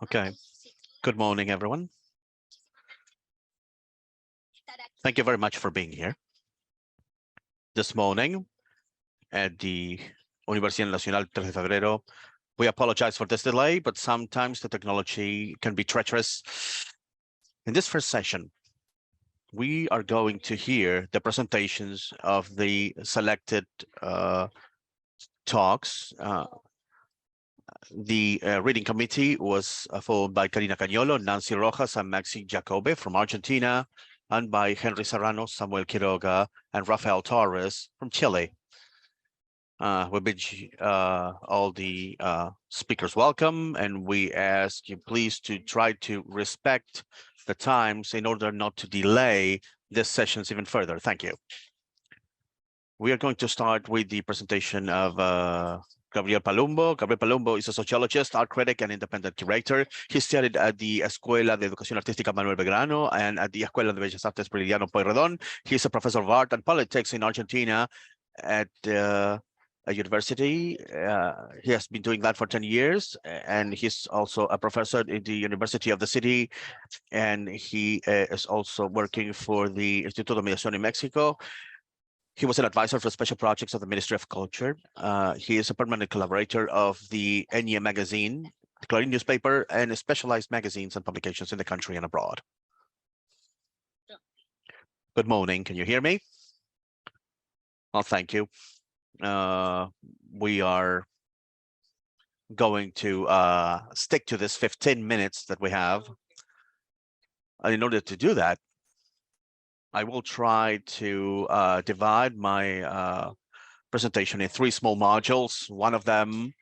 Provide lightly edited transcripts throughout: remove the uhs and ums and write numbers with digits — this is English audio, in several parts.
Okay. Good morning, everyone. Thank you very much for being here this morning at the Universidad Nacional 3 de Febrero. We apologize for this delay, but sometimes the technology can be treacherous. In this first session, we are going to hear the presentations of the selected talks. The reading committee was formed by Karina Cañolo, Nancy Rojas, and Maxi Jacobe from Argentina, and by Henry Serrano, Samuel Quiroga, and Rafael Torres from Chile. We bid all the speakers welcome, and we ask you please to try to respect the times in order not to delay these sessions even further. Thank you. We are going to start with the presentation of Gabriel Palumbo. Gabriel Palumbo is a sociologist, art critic, and independent curator. He studied at the Escuela de Educación Artística Manuel Belgrano and at the Escuela de Bellas Artes Prilidiano Pueyrredón. He is a professor of art and politics in Argentina at a university. He has been doing that for 10 years, and he's also a professor in the University of the City, and he is also working for the Instituto de Mediación in Mexico. He was an advisor for special projects of the Ministry of Culture. He is a permanent collaborator of the Enya magazine, the Clarín newspaper, and specialized magazines and publications in the country and abroad. Good morning. Can you hear me? Well, thank you. We are going to stick to this 15 minutes that we have. And in order to do that, I will try to divide my presentation in 3 small modules. One of them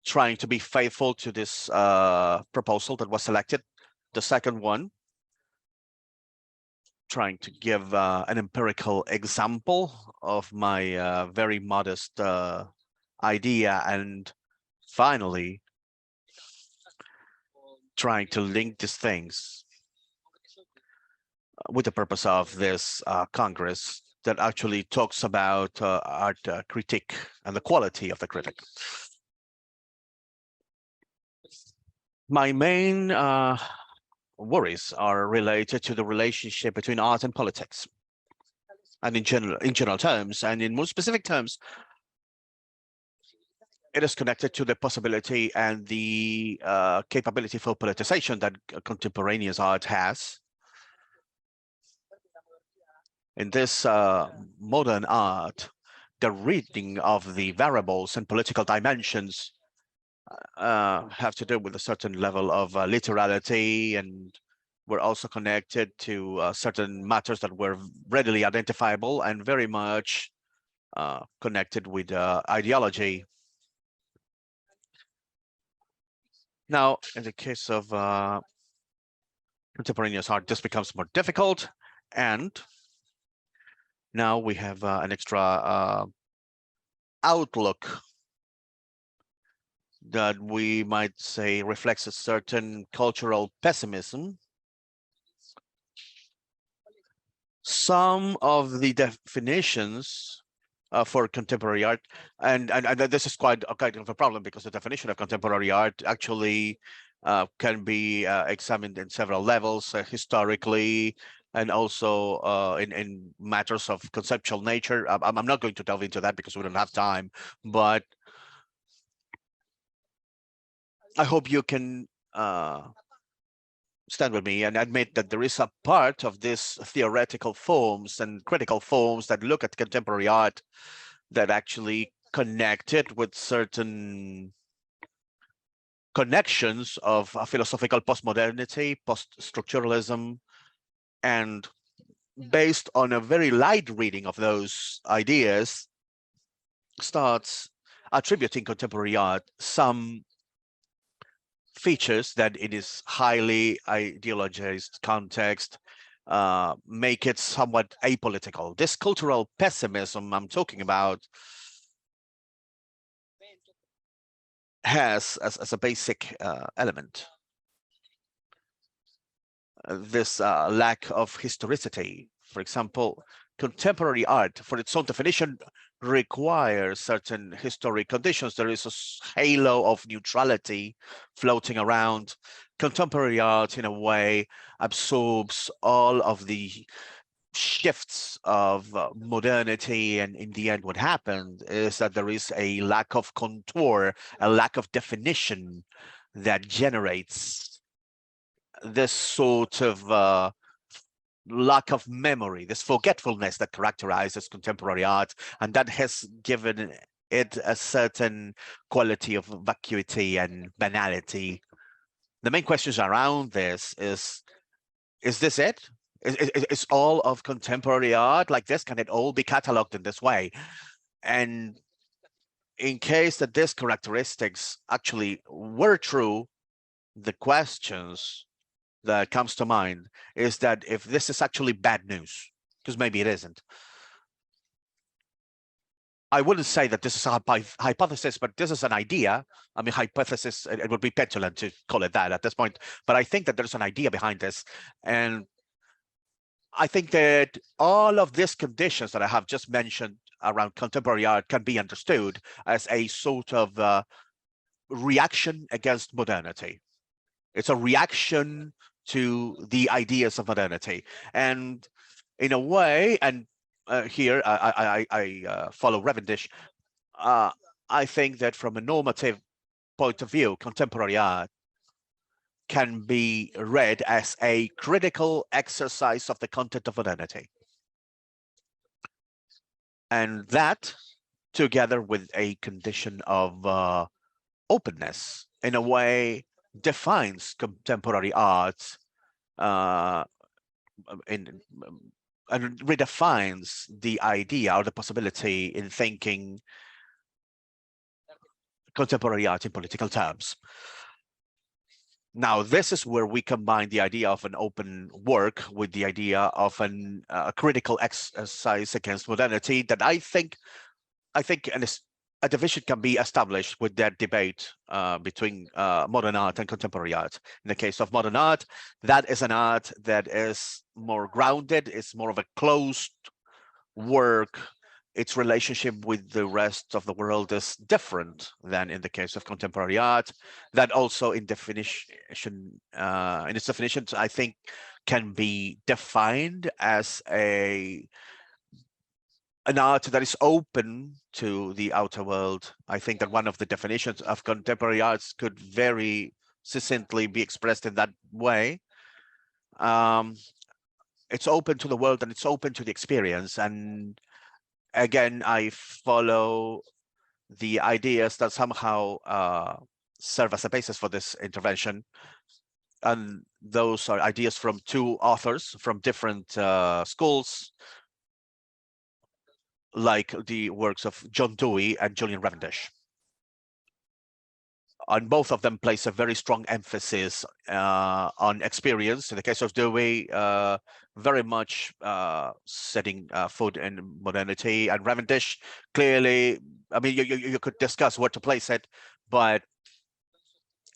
trying to be faithful to this proposal that was selected. The second one trying to give an empirical example of my very modest idea. And finally, trying to link these things with the purpose of this Congress that actually talks about art critique and the quality of the critic. My main worries are related to the relationship between art and politics. And in general terms, and in more specific terms, it is connected to the possibility and the capability for politicization that contemporaneous art has. In this modern art, the reading of the variables and political dimensions have to do with a certain level of literality, and we're also connected to certain matters that were readily identifiable and very much connected with ideology. Now, in the case of contemporaneous art, this becomes more difficult, and now we have an extra outlook that we might say reflects a certain cultural pessimism. Some of the definitions for contemporary art, and this is quite a kind of a problem, because the definition of contemporary art actually can be examined in several levels, historically, and also in matters of conceptual nature. I'm not going to delve into that because we don't have time, but I hope you can stand with me and admit that there is a part of these theoretical forms and critical forms that look at contemporary art that actually connect it with certain connections of philosophical postmodernity, post-structuralism, and based on a very light reading of those ideas, starts attributing contemporary art some features that in its highly ideologized context make it somewhat apolitical. This cultural pessimism I'm talking about has as a basic element this lack of historicity. For example, contemporary art, for its own definition, requires certain historic conditions. There is a halo of neutrality floating around. Contemporary art, in a way, absorbs all of the shifts of modernity, and in the end what happened is that there is a lack of contour, a lack of definition that generates this sort of lack of memory, this forgetfulness that characterizes contemporary art, and that has given it a certain quality of vacuity and banality. The main questions around this is this it? Is all of contemporary art like this? Can it all be cataloged in this way? And in case that these characteristics actually were true, the questions that comes to mind is that if this is actually bad news, because maybe it isn't. I wouldn't say that this is a hypothesis, but this is an idea. I mean, hypothesis, it would be petulant to call it that at this point, but I think that there's an idea behind this. And I think that all of these conditions that I have just mentioned around contemporary art can be understood as a sort of reaction against modernity. It's a reaction to the ideas of modernity. And in a way, and here I follow Revendish, I think that from a normative point of view, contemporary art can be read as a critical exercise of the content of modernity. And that, together with a condition of openness, in a way, defines contemporary art and redefines the idea or the possibility in thinking contemporary art in political terms. Now, this is where we combine the idea of an open work with the idea of a critical exercise against modernity that I think a division can be established with that debate between modern art and contemporary art. In the case of modern art, that is an art that is more grounded, it's more of a closed work. Its relationship with the rest of the world is different than in the case of contemporary art. That also in definition, in its definitions, I think can be defined as an art that is open to the outer world. I think that one of the definitions of contemporary arts could very succinctly be expressed in that way. It's open to the world and it's open to the experience. And again, I follow the ideas that somehow serve as a basis for this intervention. And those are ideas from two authors from different schools, like the works of John Dewey and Julian Revendish. And both of them place a very strong emphasis on experience. In the case of Dewey, very much setting foot in modernity, and Revendish clearly, I mean, you could discuss where to place it, but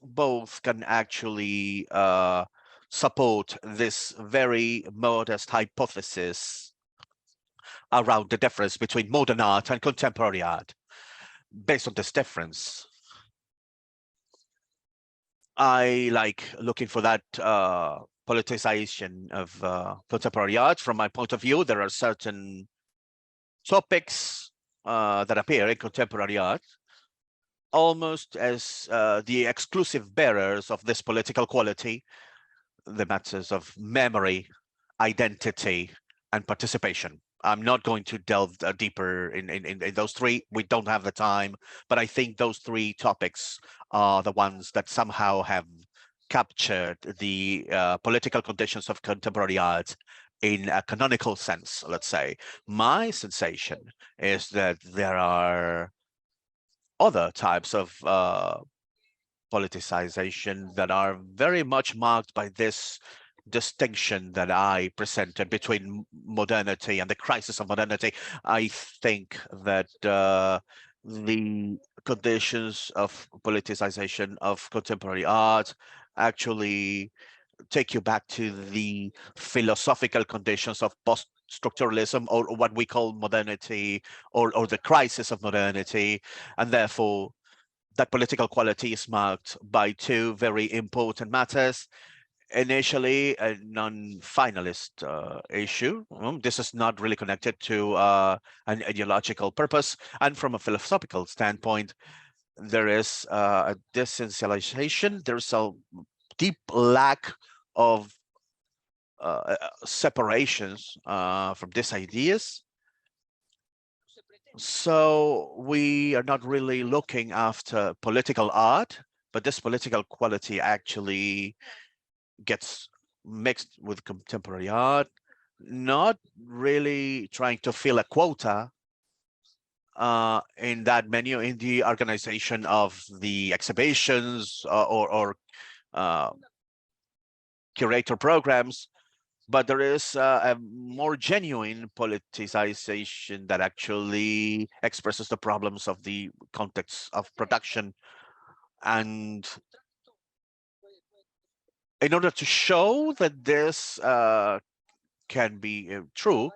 both can actually support this very modest hypothesis around the difference between modern art and contemporary art. Based on this difference, I like looking for that politicization of contemporary art. From my point of view, there are certain topics that appear in contemporary art almost as the exclusive bearers of this political quality, the matters of memory, identity, and participation. I'm not going to delve deeper in those three. We don't have the time, but I think those three topics are the ones that somehow have captured the political conditions of contemporary art in a canonical sense, let's say. My sensation is that there are other types of politicization that are very much marked by this distinction that I presented between modernity and the crisis of modernity. I think that the conditions of politicization of contemporary art actually take you back to the philosophical conditions of structuralism, or what we call modernity, or the crisis of modernity, and therefore that political quality is marked by two very important matters. Initially, a non-finalist issue. This is not really connected to an ideological purpose, and from a philosophical standpoint, there is a desensialization. There's a deep lack of separations from these ideas. So we are not really looking after political art, but this political quality actually gets mixed with contemporary art, not really trying to fill a quota in that menu in the organization of the exhibitions or curator programs, but there is a more genuine politicization that actually expresses the problems of the context of production. And in order to show that this can be true,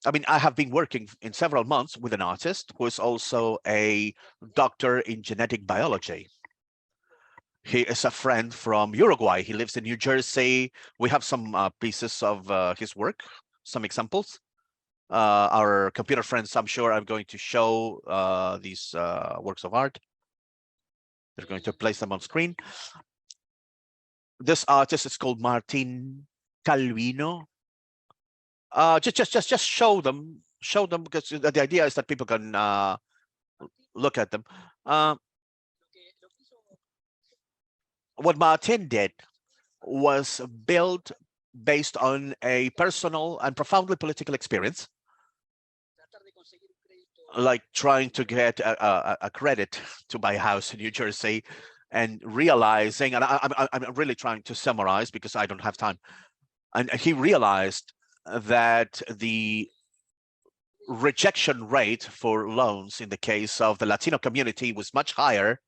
I mean, I have been working in several months with an artist who is also a doctor in genetic biology. He is a friend from Uruguay. He lives in New Jersey. We have some pieces of his work, some examples. Our computer friends, I'm sure, are going to show these works of art. They're going to place them on screen. This artist is called Martin Calvino. Just show them because the idea is that people can look at them. What Martin did was built based on a personal and profoundly political experience, like trying to get a credit to buy a house in New Jersey, and realizing, and I'm really trying to summarize because I don't have time, and he realized that the rejection rate for loans in the case of the Latino community was much higher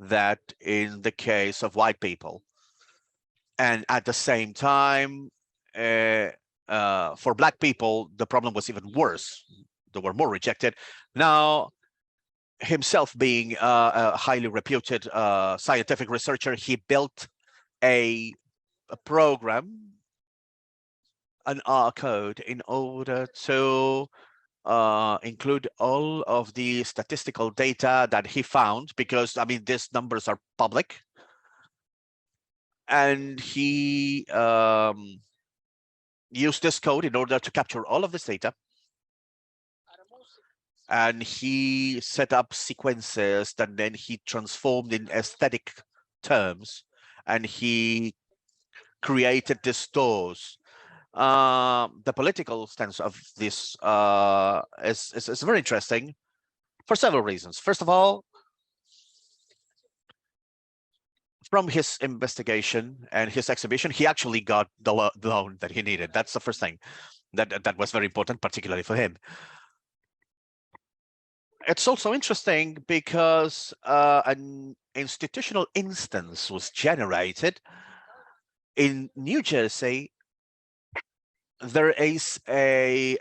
than in the case of white people. And at the same time, for Black people, the problem was even worse. They were more rejected. Now, himself being a highly reputed scientific researcher, he built a program, an R code, in order to include all of the statistical data that he found, because, I mean, these numbers are public. And he used this code in order to capture all of this data. And he set up sequences that then he transformed in aesthetic terms. And he created these stores. The political stance of this is very interesting for several reasons. First of all, from his investigation and his exhibition, he actually got the loan that he needed. That's the first thing that was very important, particularly for him. It's also interesting because an institutional instance was generated in New Jersey. There is a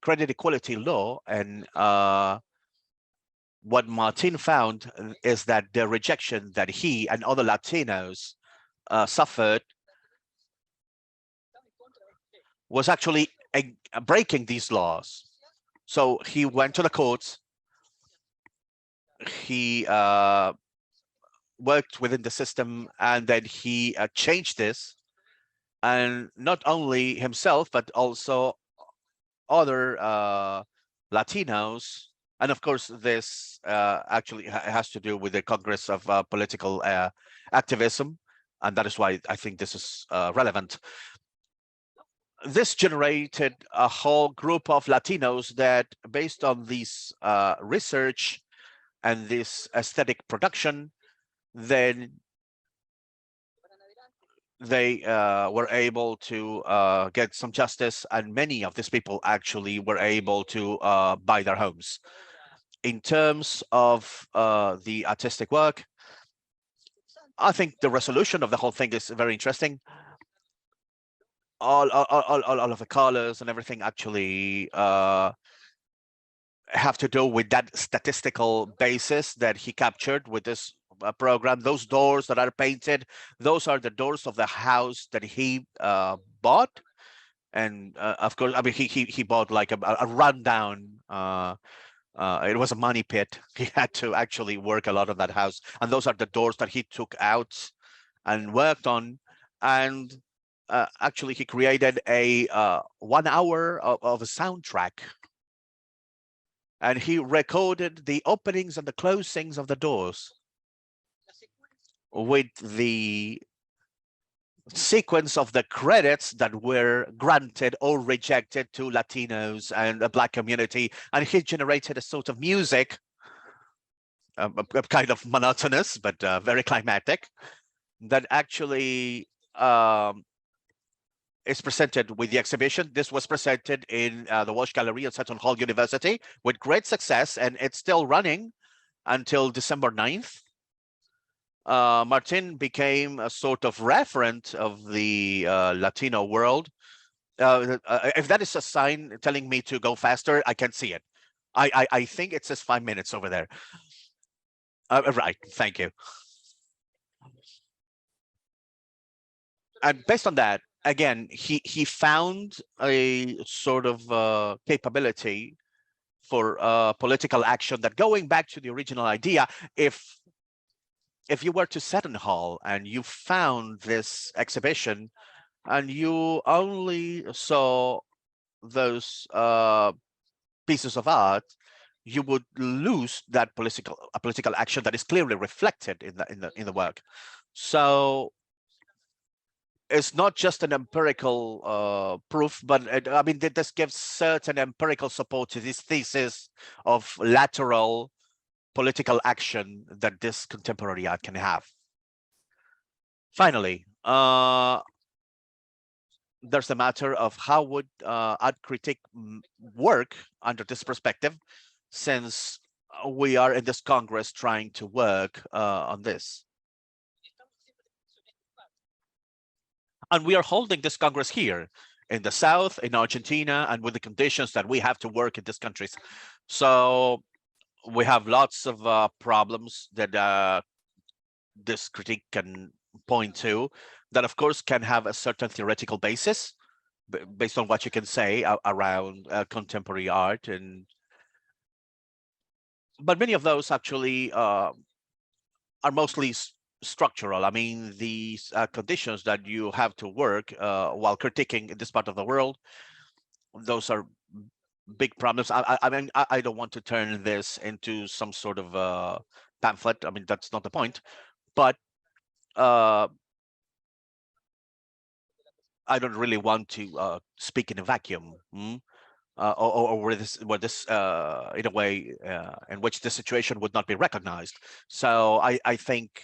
credit equality law, and what Martin found is that the rejection that he and other Latinos suffered was actually breaking these laws. So he went to the courts. He worked within the system, and then he changed this. And not only himself, but also other Latinos. And of course, this actually has to do with the Congress of Political Activism. And that is why I think this is relevant. This generated a whole group of Latinos that, based on this research and this aesthetic production, then they were able to get some justice, and many of these people actually were able to buy their homes. In terms of the artistic work, I think the resolution of the whole thing is very interesting. all of the colors and everything actually have to do with that statistical basis that he captured with this program. Those doors that are painted, those are the doors of the house that he bought. And of course, I mean, he bought like a rundown. It was a money pit. He had to actually work a lot on that house, and those are the doors that he took out and worked on. And actually, he created a 1 hour of a soundtrack, and he recorded the openings and the closings of the doors with the sequence of the credits that were granted or rejected to Latinos and the Black community. And he generated a sort of music, kind of monotonous, but very climatic, that actually is presented with the exhibition. This was presented in the Walsh Gallery at Seton Hall University with great success, and it's still running until December 9th. Martin became a sort of referent of the Latino world. If that is a sign telling me to go faster, I can see it. I think it says 5 minutes over there. Right, thank you. And based on that, again, he found a sort of capability for political action that, going back to the original idea, if you were to Seton Hall and you found this exhibition and you only saw those pieces of art, you would lose that political action that is clearly reflected in the work. So it's not just an empirical proof, but I mean, this gives certain empirical support to this thesis of lateral political action that this contemporary art can have. Finally, there's the matter of how would art critique work under this perspective, since we are in this Congress trying to work on this. And we are holding this Congress here in the South, in Argentina, and with the conditions that we have to work in these countries. So we have lots of problems that this critique can point to, that of course can have a certain theoretical basis based on what you can say around contemporary art, but many of those actually are mostly structural. I mean, these conditions that you have to work while critiquing in this part of the world, those are big problems. I mean, I don't want to turn this into some sort of pamphlet. I mean, that's not the point. But I don't really want to speak in a vacuum, or where this in a way in which the situation would not be recognized. So I think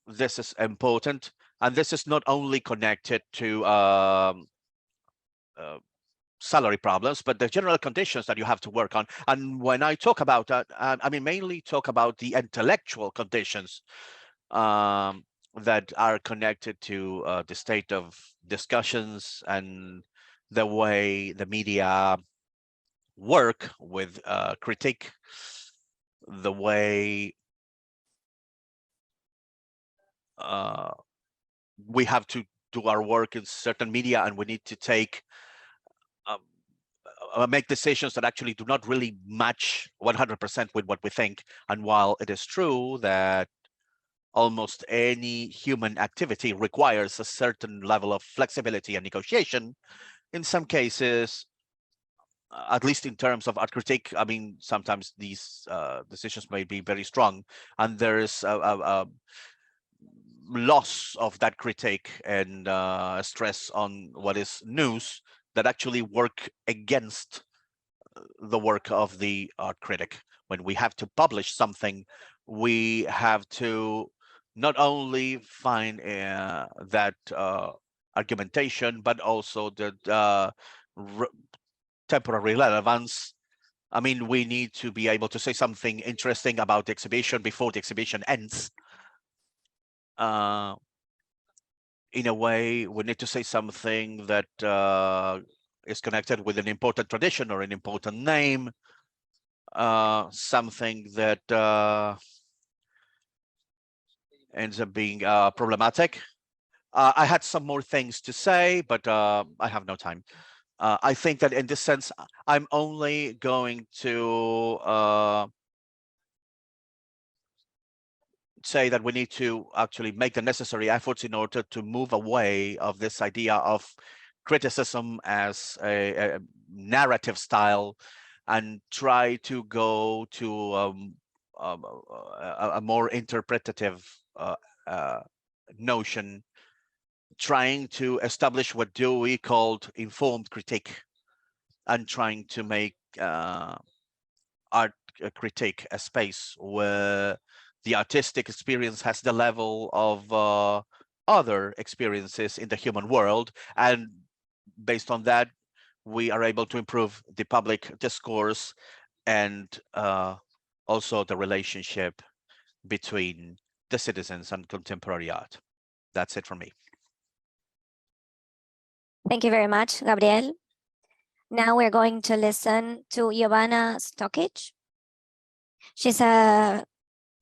this is important, and this is not only connected to salary problems, but the general conditions that you have to work on. And when I talk about that, I mean mainly talk about the intellectual conditions that are connected to the state of discussions and the way the media work with critique, the way we have to do our work in certain media, and we need to take make decisions that actually do not really match 100% with what we think. And while it is true that almost any human activity requires a certain level of flexibility and negotiation, in some cases, at least in terms of art critique, I mean, sometimes these decisions may be very strong, and there is a loss of that critique and stress on what is news that actually work against the work of the art critic. When we have to publish something, we have to not only find that argumentation, but also the temporary relevance. I mean, we need to be able to say something interesting about the exhibition before the exhibition ends. in a way, we need to say something that is connected with an important tradition or an important name, something that ends up being problematic. I had some more things to say, but I have no time. I think that in this sense, I'm only going to say that we need to actually make the necessary efforts in order to move away of this idea of criticism as a narrative style and try to go to a more interpretative notion, trying to establish what Dewey called informed critique and trying to make art critique a space where the artistic experience has the level of other experiences in the human world, and based on that we are able to improve the public discourse and also the relationship between the citizens and contemporary art. That's it for me. Thank you very much, Gabriel. Now we're going to listen to Jovana Stokic. She's a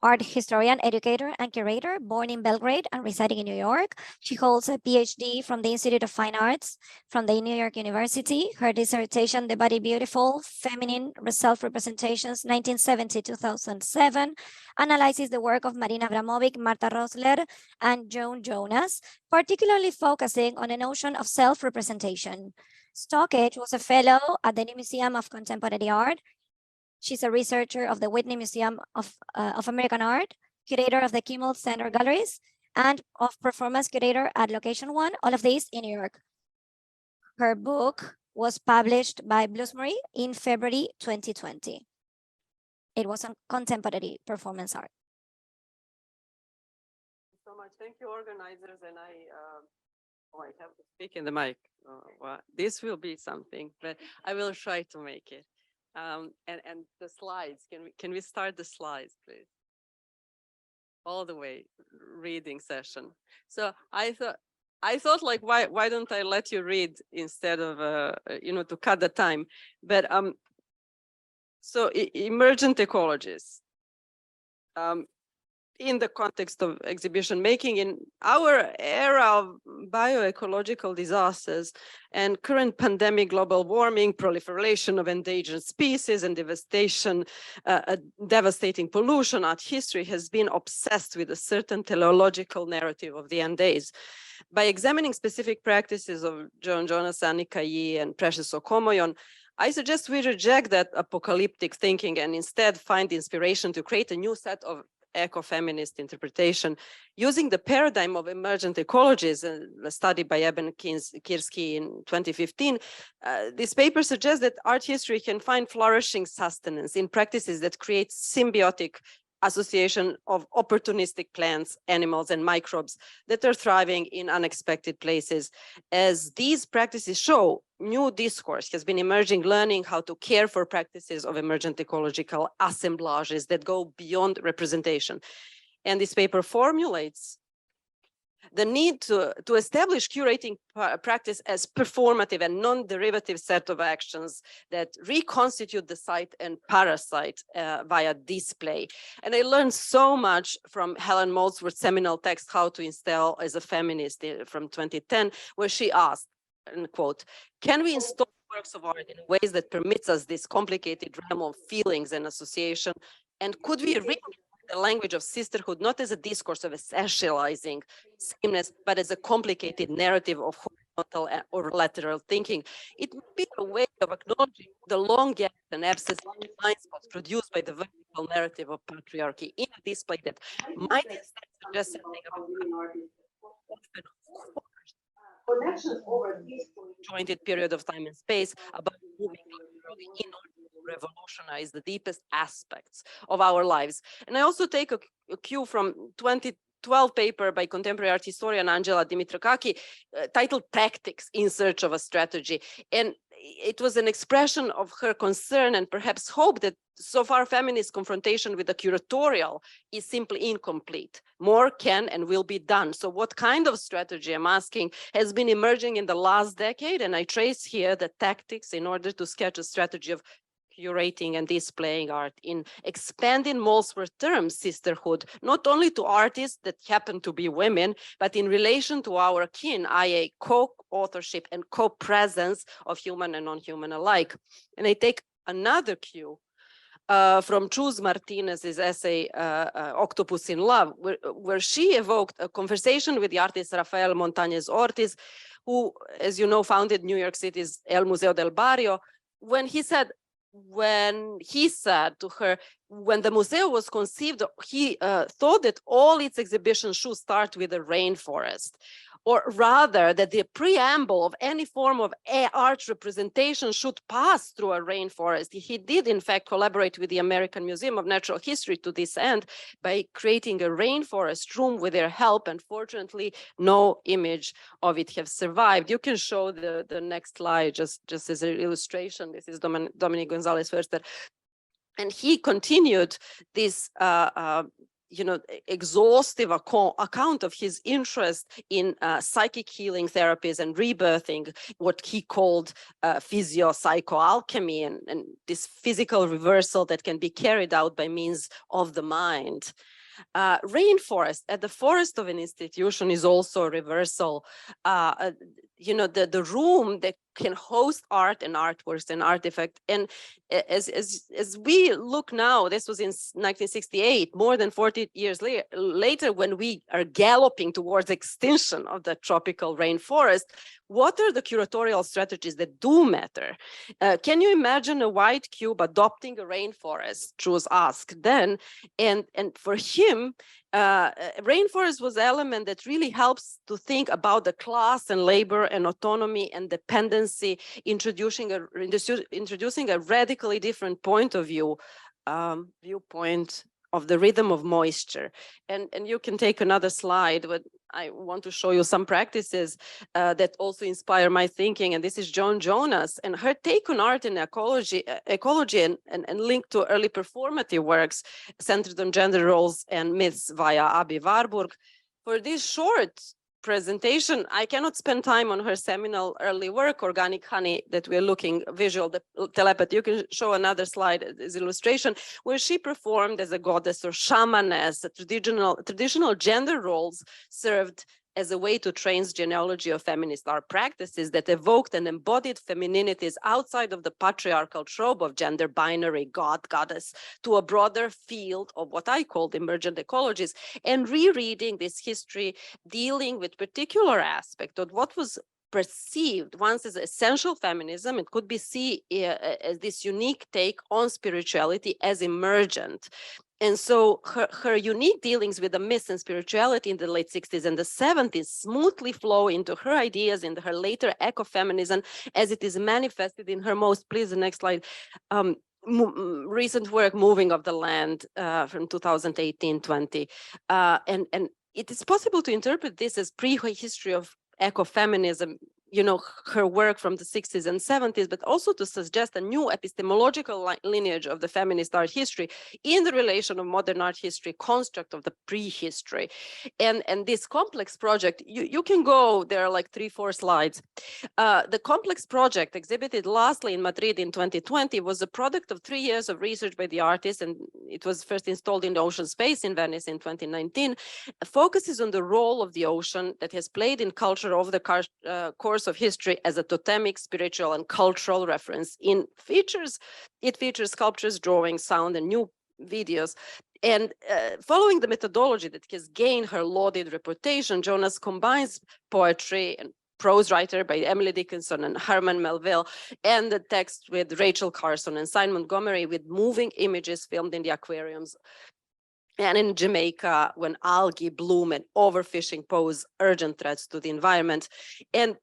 art historian, educator, and curator, born in Belgrade and residing in New York. She holds a PhD from the Institute of Fine Arts from the New York University. Her dissertation, The Body Beautiful, Feminine Self-Representations, 1970-2007, analyzes the work of Marina Abramovic, Marta Rosler, and Joan Jonas, particularly focusing on the notion of self-representation. Stokic was a fellow at the New Museum of Contemporary Art. She's a researcher of the Whitney Museum of American Art, curator of the Kimmel Center Galleries, and of performance curator at Location One, all of these in New York. Her book was published by Bloomsbury in February 2020. It was on contemporary performance art. So much. Thank you, organizers. And I have to speak in the mic. Well, this will be something, but I will try to make it. And the slides, can we start the slides, please? All the way, reading session. So I thought like, why don't I let you read instead of, to cut the time. But so emergent ecologies. In the context of exhibition making in our era of bioecological disasters and current pandemic, global warming, proliferation of endangered species and devastating pollution, art history has been obsessed with a certain teleological narrative of the end days. By examining specific practices of Joan Jonas, Annika Yee, and Precious Okomoyon, I suggest we reject that apocalyptic thinking and instead find inspiration to create a new set of ecofeminist interpretation using the paradigm of emergent ecologies, a study by Eben Kirsky in 2015. This paper suggests that art history can find flourishing sustenance in practices that create symbiotic association of opportunistic plants, animals, and microbes that are thriving in unexpected places. As these practices show, new discourse has been emerging, learning how to care for practices of emergent ecological assemblages that go beyond representation. And this paper formulates the need to establish curating practice as performative and non-derivative set of actions that reconstitute the site and parasite via display. And I learned so much from Helen Molesworth's seminal text, How to Install as a Feminist from 2010, where she asked, and quote, can we install works of art in ways that permits us this complicated realm of feelings and association? And could we read the language of sisterhood, not as a discourse of essentializing sameness, but as a complicated narrative of horizontal or lateral thinking? It would be a way of acknowledging the long gaps and absence of blind spots produced by the vertical narrative of patriarchy in a display that might instead suggest something about connections over this jointed period of time and space, about moving in order to revolutionize the deepest aspects of our lives. And I also take a cue from 2012 paper by contemporary art historian Angela Dimitrakaki titled Tactics in Search of a Strategy. And it was an expression of her concern and perhaps hope that so far, feminist confrontation with the curatorial is simply incomplete. More can and will be done. So what kind of strategy, I'm asking, has been emerging in the last decade? And I trace here the tactics in order to sketch a strategy of curating and displaying art in expanding Molesworth terms sisterhood, not only to artists that happen to be women, but in relation to our kin, i.e. co-authorship and co-presence of human and non-human alike. And I take another cue from Cruz Martinez's essay, Octopus in Love, where she evoked a conversation with the artist Rafael Montañez Ortiz, who, as you know, founded New York City's El Museo del Barrio, when he said to her, when the museo was conceived, he thought that all its exhibitions should start with a rainforest, or rather that the preamble of any form of art representation should pass through a rainforest. He did, in fact, collaborate with the American Museum of Natural History to this end by creating a rainforest room with their help, and fortunately, no image of it have survived. You can show the next slide just as an illustration. This is Dominic Gonzalez-Förster. And he continued this exhaustive account of his interest in psychic healing therapies and rebirthing, what he called physio-psychoalchemy, and this physical reversal that can be carried out by means of the mind. Rainforest at the forest of an institution is also a reversal. The room that can host art and artworks and artifact. And as we look now, this was in 1968, more than 40 years later, when we are galloping towards extinction of the tropical rainforest, what are the curatorial strategies that do matter? Can you imagine a white cube adopting a rainforest? Cruz asked then, and for him, rainforest was an element that really helps to think about the class and labor and autonomy and dependency, introducing a radically different point of view, viewpoint of the rhythm of moisture. And you can take another slide, but I want to show you some practices that also inspire my thinking. And this is Joan Jonas and her take on art and ecology and linked to early performative works centered on gender roles and myths via Abi Warburg. For this short presentation, I cannot spend time on her seminal early work, Organic Honey, that we're looking visual telepathy. You can show another slide as illustration, where she performed as a goddess or shamaness. Traditional gender roles served as a way to train genealogy of feminist art practices that evoked and embodied femininities outside of the patriarchal trope of gender binary, god, goddess, to a broader field of what I called emergent ecologies, and rereading this history, dealing with particular aspect of what was perceived once as essential feminism. It could be seen as this unique take on spirituality as emergent. And so her unique dealings with the myths and spirituality in the late 60s and the 70s smoothly flow into her ideas in her later ecofeminism, as it is manifested in her most, please, the next slide, recent work, Moving of the Land, from 2018-20. And it is possible to interpret this as prehistory of ecofeminism, her work from the 60s and 70s, but also to suggest a new epistemological lineage of the feminist art history in the relation of modern art history construct of the prehistory. And this complex project, you can go, there are like 3-4 slides. The complex project exhibited lastly in Madrid in 2020 was a product of 3 years of research by the artist, and it was first installed in the ocean space in Venice in 2019, focuses on the role of the ocean that has played in culture over the course of history as a totemic, spiritual, and cultural reference. It features sculptures, drawings, sound, and new videos. And following the methodology that has gained her lauded reputation, Jonas combines poetry and prose writer by Emily Dickinson and Herman Melville, and the text with Rachel Carson and Simon Montgomery, with moving images filmed in the aquariums and in Jamaica when algae bloom and overfishing pose urgent threats to the environment. And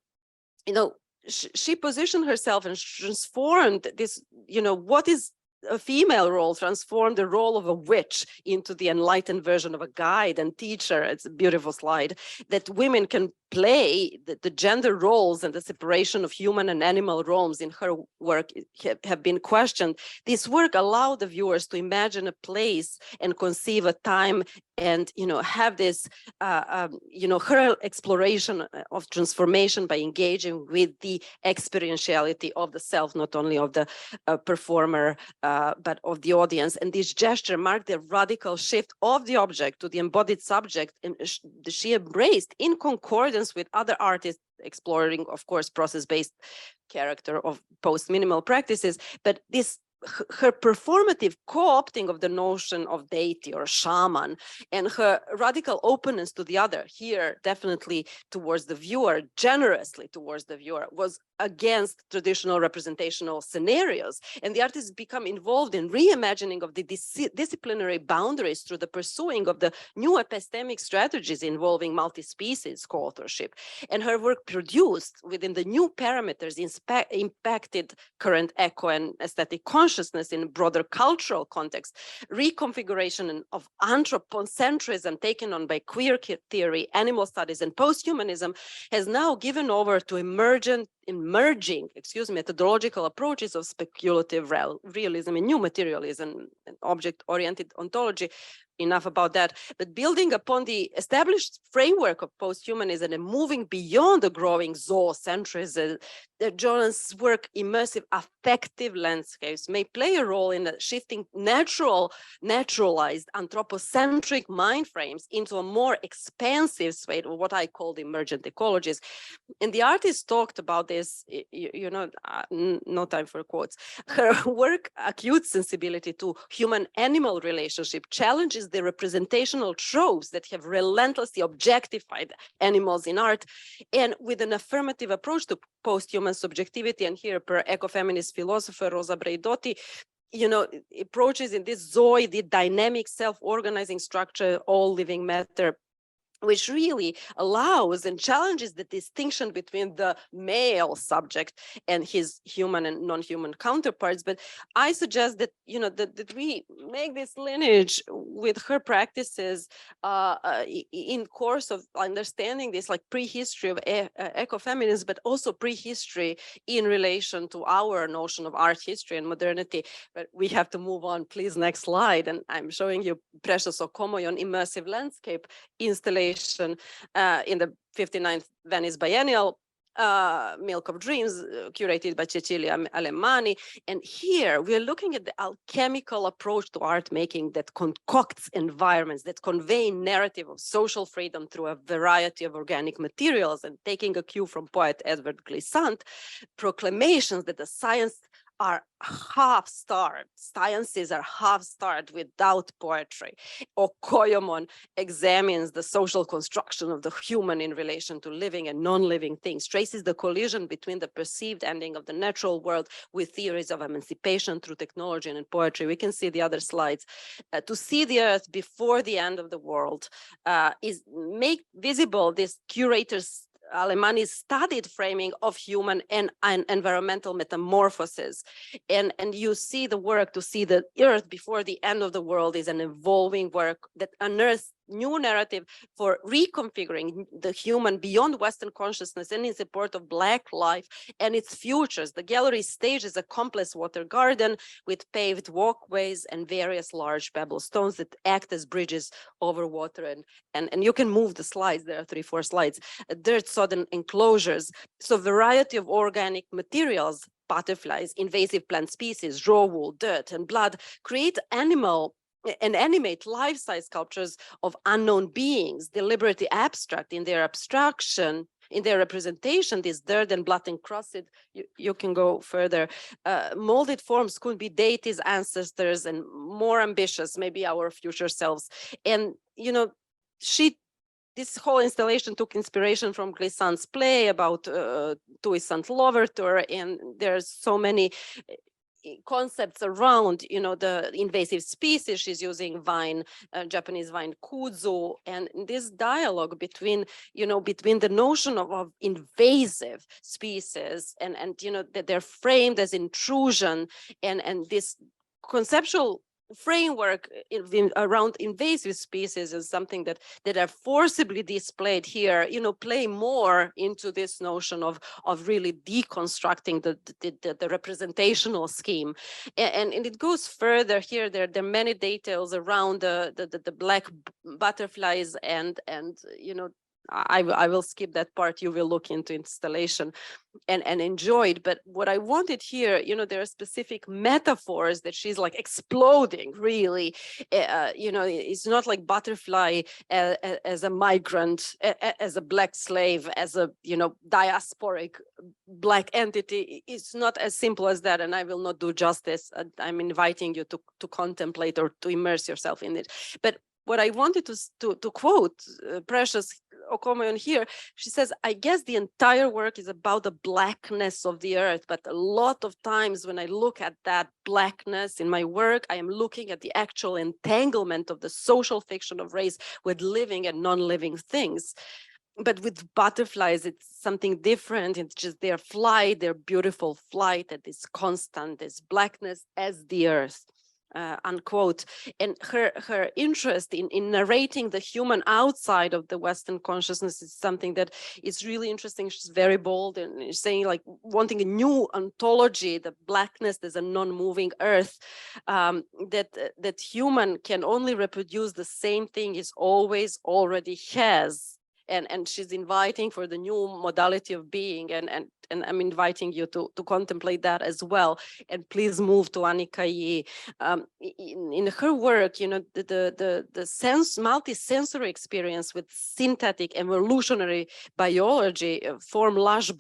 she positioned herself and transformed this, what is a female role, transformed the role of a witch into the enlightened version of a guide and teacher. It's a beautiful slide that women can play, the gender roles and the separation of human and animal roles in her work have been questioned. This work allowed the viewers to imagine a place and conceive a time and, have this, her exploration of transformation by engaging with the experientiality of the self, not only of the performer, but of the audience. And this gesture marked a radical shift of the object to the embodied subject, and she embraced in concordance with other artists exploring, of course, process-based character of post-minimal practices, but this her performative co-opting of the notion of deity or shaman and her radical openness to the other, here definitely towards the viewer, generously towards the viewer, was against traditional representational scenarios. And the artists become involved in reimagining of the disciplinary boundaries through the pursuing of the new epistemic strategies involving multi-species co-authorship. And her work produced within the new parameters impacted current eco and aesthetic consciousness in broader cultural context. Reconfiguration of anthropocentrism taken on by queer theory, animal studies, and post-humanism has now given over to emerging methodological approaches of speculative realism and new materialism and object-oriented ontology. Enough about that. But building upon the established framework of post-humanism and moving beyond the growing zoocentrism, Jonas's work, immersive affective landscapes, may play a role in shifting naturalized anthropocentric mind frames into a more expansive space, or what I call the emergent ecologies. And the artist talked about this, no time for quotes. Her work, acute sensibility to human-animal relationship, challenges the representational tropes that have relentlessly objectified animals in art, and with an affirmative approach to post-human subjectivity. And here, per ecofeminist philosopher Rosa Braidotti, approaches in this zoe, the dynamic self-organizing structure, all living matter, which really allows and challenges the distinction between the male subject and his human and non-human counterparts. But I suggest that, that we make this lineage with her practices in course of understanding this, like prehistory of ecofeminism, but also prehistory in relation to our notion of art history and modernity. But we have to move on. Please, next slide. And I'm showing you Precious Okomoyon immersive landscape installation in the 59th Venice Biennial, Milk of Dreams, curated by Cecilia Alemani. And here we are looking at the alchemical approach to art making that concocts environments that convey narrative of social freedom through a variety of organic materials. And taking a cue from poet Edward Glissant, proclamations that the sciences are half-starved without poetry. Okoyomon examines the social construction of the human in relation to living and non-living things, traces the collision between the perceived ending of the natural world with theories of emancipation through technology and poetry. We can see the other slides. To see the earth before the end of the world is make visible this curator's Alemani's studied framing of human and environmental metamorphosis. And you see the work to see the earth before the end of the world is an evolving work that unearths new narrative for reconfiguring the human beyond Western consciousness and in support of Black life and its futures. The gallery stage is a complex water garden with paved walkways and various large pebble stones that act as bridges over water. And you can move the slides. There are 3-4 slides. Dirt sodden enclosures. So variety of organic materials, butterflies, invasive plant species, raw wool, dirt, and blood create and animate life-size sculptures of unknown beings, deliberately abstract in their abstraction, in their representation. This dirt and blood encrusted, you can go further. Molded forms could be deities, ancestors, and more ambitious, maybe our future selves. And, this whole installation took inspiration from Glissant's play about Toussaint Louverture, and there's so many concepts around, the invasive species. She's using vine, Japanese vine kudzu, and this dialogue between the notion of invasive species and that they're framed as intrusion and this conceptual framework around invasive species is something that are forcibly displayed here, play more into this notion of really deconstructing the representational scheme. And it goes further here. There are many details around the black butterflies and I will skip that part. You will look into installation and enjoy it. But what I wanted here, there are specific metaphors that she's like exploding, really. It's not like butterfly as a migrant, as a black slave, as a, diasporic black entity. It's not as simple as that. And I will not do justice. I'm inviting you to contemplate or to immerse yourself in it. But what I wanted to quote Precious Okomoyon here, she says, I guess the entire work is about the blackness of the earth, but a lot of times when I look at that blackness in my work, I am looking at the actual entanglement of the social fiction of race with living and non-living things. But with butterflies, it's something different. It's just their flight, their beautiful flight, that is constant, this blackness as the earth. Unquote. And her interest in narrating the human outside of the Western consciousness is something that is really interesting. She's very bold and is saying, like, wanting a new ontology, the blackness as a non-moving earth, that human can only reproduce the same thing is always already has. And she's inviting for the new modality of being, and I'm inviting you to contemplate that as well. And please move to Annika Yee. In her work, the multi-sensory experience with synthetic evolutionary biology form large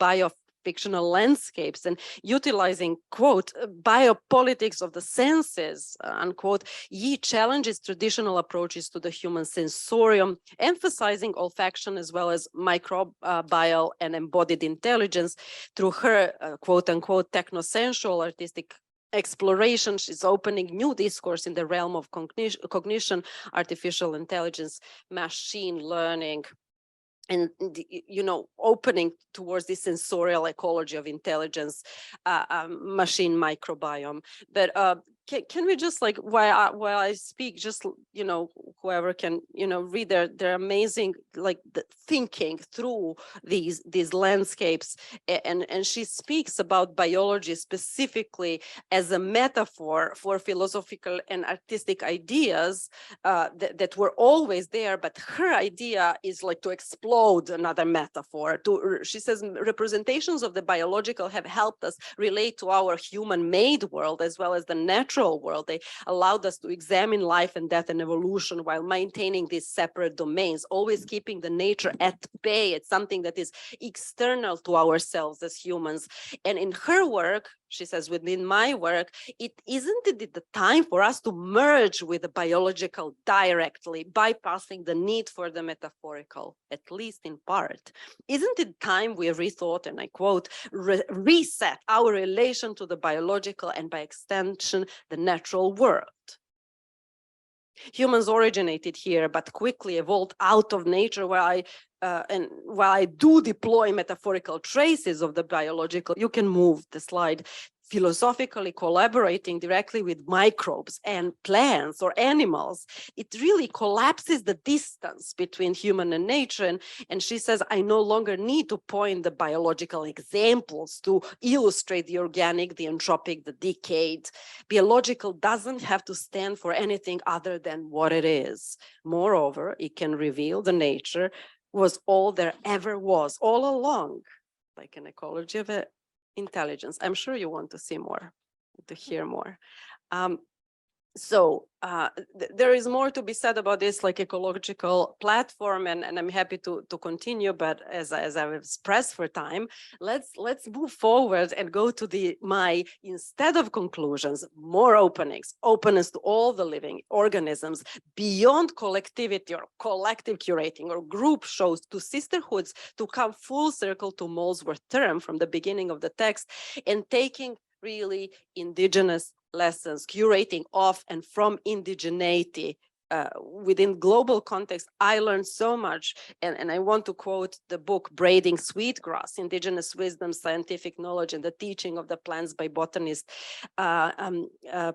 fictional landscapes, and utilizing, quote, biopolitics of the senses, unquote, Yee challenges traditional approaches to the human sensorium, emphasizing olfaction as well as microbial and embodied intelligence through her, quote unquote, technosensual artistic exploration. She's opening new discourse in the realm of cognition, artificial intelligence, machine learning, and opening towards the sensorial ecology of intelligence, machine microbiome. But can we just, like, while I speak, just whoever can read their amazing, like, the thinking through these landscapes, and she speaks about biology specifically as a metaphor for philosophical and artistic ideas that were always there, but her idea is like to explode another metaphor. She says representations of the biological have helped us relate to our human-made world as well as the natural world. They allowed us to examine life and death and evolution while maintaining these separate domains, always keeping the nature at bay. It's something that is external to ourselves as humans. And in her work, she says, within my work, isn't it the time for us to merge with the biological directly, bypassing the need for the metaphorical, at least in part? Isn't it time we rethought, and I quote, reset our relation to the biological and by extension, the natural world? Humans originated here, but quickly evolved out of nature, while I do deploy metaphorical traces of the biological. You can move the slide. Philosophically collaborating directly with microbes and plants or animals, it really collapses the distance between human and nature. And she says, I no longer need to point the biological examples to illustrate the organic, the entropic, the decayed. Biological doesn't have to stand for anything other than what it is. Moreover, it can reveal the nature was all there ever was all along, like an ecology of it. Intelligence. I'm sure you want to see more, to hear more. There is more to be said about this, like, ecological platform, and I'm happy to continue, but as I was pressed for time, let's move forward and go to my, instead of conclusions, more openness to all the living organisms, beyond collectivity or collective curating or group shows, to sisterhoods, to come full circle to Molesworth's term from the beginning of the text, and taking really indigenous lessons, curating of and from indigeneity within global context, I learned so much. And I want to quote the book, Braiding Sweetgrass, Indigenous Wisdom, Scientific Knowledge, and the Teaching of the Plants by botanist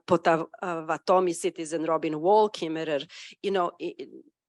Potawatomi citizen Robin Wall-Kimmerer. You know,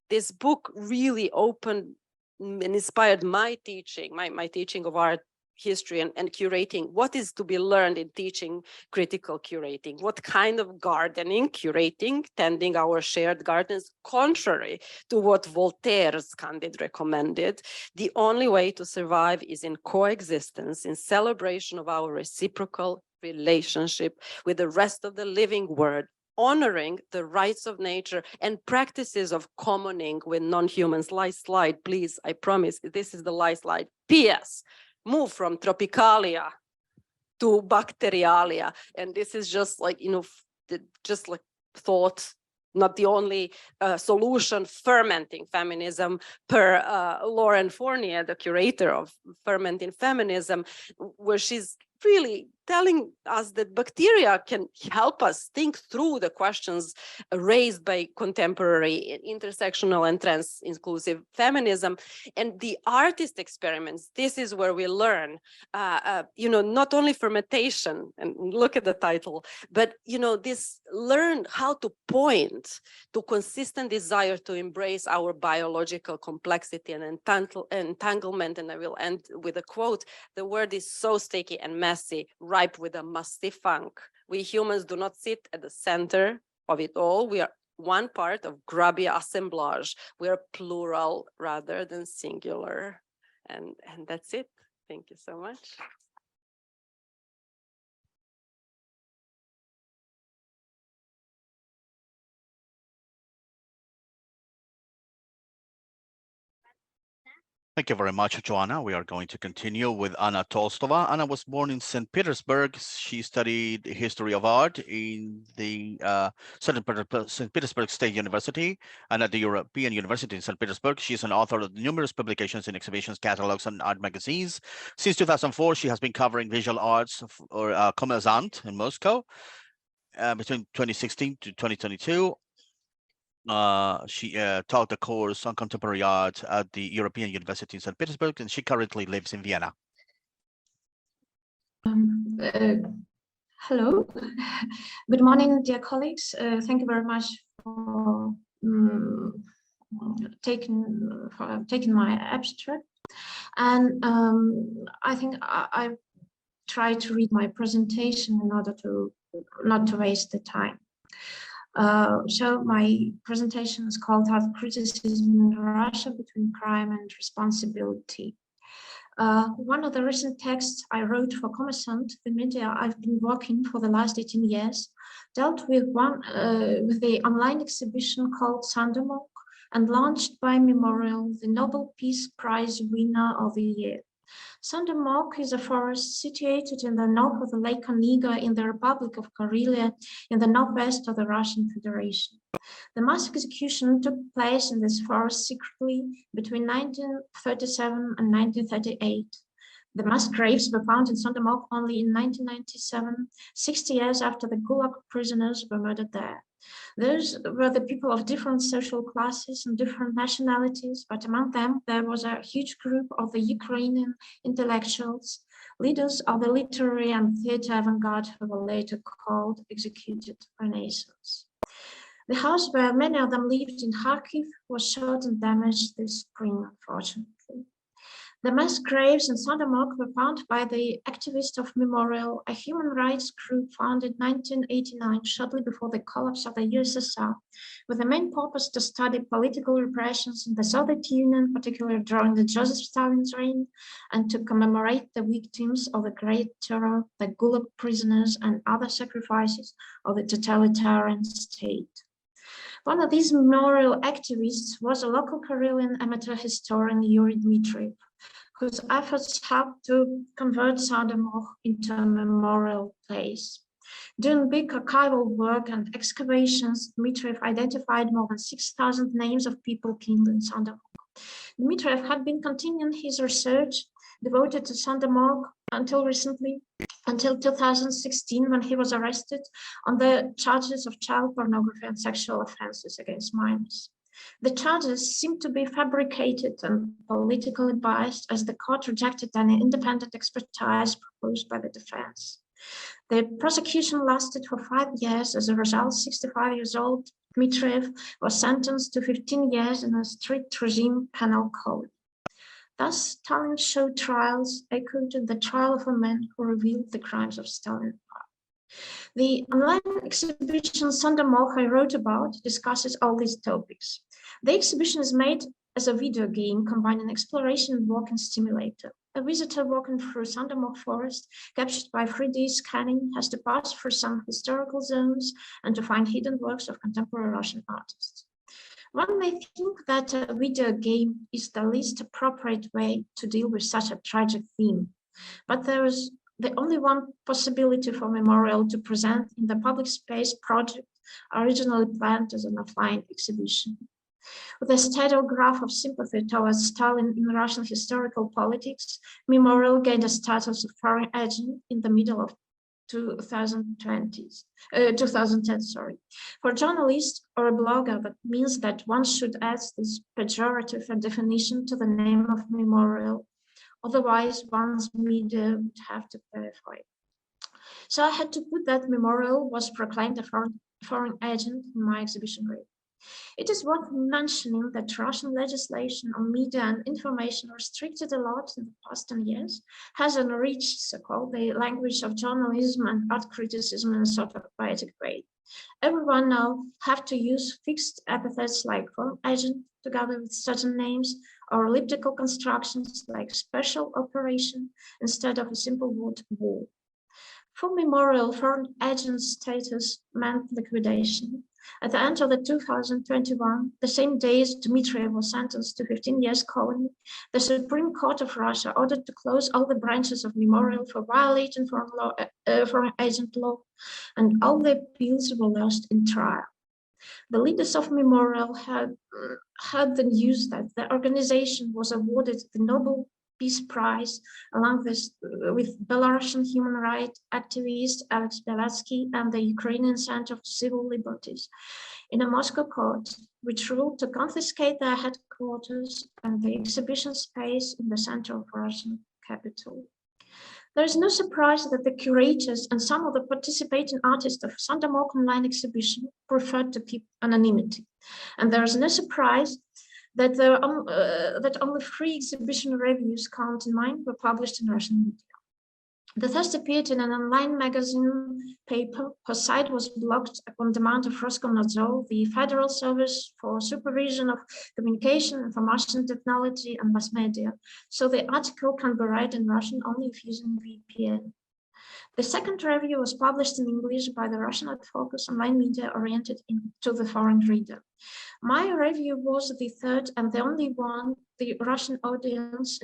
this book really opened and inspired my teaching, my teaching of art history and curating. What is to be learned in teaching critical curating? What kind of gardening, curating, tending our shared gardens, contrary to what Voltaire's Candide recommended? The only way to survive is in coexistence, in celebration of our reciprocal relationship with the rest of the living world, honoring the rights of nature and practices of commoning with non-humans. Last slide, please. I promise this is the last slide. P.S. Move from tropicalia to bacterialia. And this is just like, you know, just like thought, not the only solution, fermenting feminism per Lauren Fournier, the curator of Fermenting Feminism, where she's really telling us that bacteria can help us think through the questions raised by contemporary intersectional and trans-inclusive feminism. And the artist experiments, this is where we learn, you know, not only fermentation, and look at the title, but, you know, this learn how to point to consistent desire to embrace our biological complexity and entanglement. And I will end with a quote. The word is so sticky and messy, ripe with a musty funk. We humans do not sit at the center of it all. We are one part of grubby assemblage. We are plural rather than singular. And that's it. Thank you so much. Thank you very much, Joanna. We are going to continue with Anna Tolstova. Anna was born in St. Petersburg. She studied history of art in the St. Petersburg State University and at the European University in St. Petersburg. She is an author of numerous publications in exhibitions, catalogs, and art magazines. Since 2004, she has been covering visual arts for Kommersant in Moscow. Between 2016 to 2022, she taught a course on contemporary art at the European University in St. Petersburg, and she currently lives in Vienna. Hello. Good morning, dear colleagues. Thank you very much for taking my abstract. And I think I try to read my presentation in order to not to waste the time. So my presentation is called Art Criticism in Russia Between Crime and Responsibility. One of the recent texts I wrote for Kommersant, the media I've been working for the last 18 years, dealt with with the online exhibition called Sandermok and launched by Memorial, the Nobel Peace Prize winner of the year. Sandermok is a forest situated in the north of the Lake Onega in the Republic of Karelia in the northwest of the Russian Federation. The mass execution took place in this forest secretly between 1937 and 1938. The mass graves were found in Sandermok only in 1997, 60 years after the Gulag prisoners were murdered there. Those were the people of different social classes and different nationalities, but among them there was a huge group of the Ukrainian intellectuals, leaders of the literary and theater avant-garde who were later called executed Renaissance. The house where many of them lived in Kharkiv was shot and damaged this spring, unfortunately. The mass graves in Sandermok were found by the activists of Memorial, a human rights group founded in 1989, shortly before the collapse of the USSR, with the main purpose to study political repressions in the Soviet Union, particularly during the Joseph Stalin's reign, and to commemorate the victims of the Great Terror, the Gulag prisoners, and other sacrifices of the totalitarian state. One of these memorial activists was a local Karelian amateur historian, Yuri Dmitriev, whose efforts helped to convert Sandermok into a memorial place. Doing big archival work and excavations, Dmitriev identified more than 6,000 names of people killed in Sandermok. Dmitriev had been continuing his research devoted to Sandemoq until recently, until 2016, when he was arrested on the charges of child pornography and sexual offenses against minors. The charges seem to be fabricated and politically biased, as the court rejected any independent expertise proposed by the defense. The prosecution lasted for 5 years. As a result, 65-year-old UNTREF was sentenced to 15 years in a strict regime penal code. Thus, talent show trials echoed the trial of a man who revealed the crimes of Stalin. The online exhibition Sandemoq I wrote about discusses all these topics. The exhibition is made as a video game combining exploration and walking simulator. A visitor walking through Sandemoq forest, captured by 3D scanning, has to pass through some historical zones and to find hidden works of contemporary Russian artists. One may think that a video game is the least appropriate way to deal with such a tragic theme, but there is the only one possibility for Memorial to present in the public space project originally planned as an offline exhibition. With a steady graph of sympathy towards Stalin in Russian historical politics, Memorial gained a status of foreign agent in the middle of 2010. For a journalist or a blogger, that means that one should add this pejorative definition to the name of Memorial. Otherwise, one's media would have to pay for it. So I had to put that Memorial was proclaimed a foreign agent in my exhibition reel. It is worth mentioning that Russian legislation on media and information, restricted a lot in the past 10 years, has enriched so-called the language of journalism and art criticism in a sort of poetic way. Everyone now have to use fixed epithets like foreign agent together with certain names, or elliptical constructions like special operation instead of a simple word war. For Memorial, foreign agent status meant liquidation. At the end of the 2021, the same day as Dmitriev was sentenced to 15 years colony, the Supreme Court of Russia ordered to close all the branches of Memorial for violating foreign agent law, and all the appeals were lost in trial. The leaders of Memorial had the news that the organization was awarded the Nobel Peace Prize, along with Belarusian human rights activist Alex Bialatsky and the Ukrainian Center for Civil Liberties, in a Moscow court, which ruled to confiscate their headquarters and the exhibition space in the center of Russian capital. There is no surprise that the curators and some of the participating artists of Sandemoq online exhibition preferred to keep anonymity. And there is no surprise that that only 3 exhibition reviews count in mind were published in Russian media. The first appeared in an online magazine paper whose site was blocked upon demand of Roskomnadzor, the Federal Service for Supervision of Communication, Information Technology and Mass Media, so the article can be read in Russian only if using VPN. The second review was published in English by the Russian Focus online media oriented to the foreign reader. My review was the third and the only one the Russian audience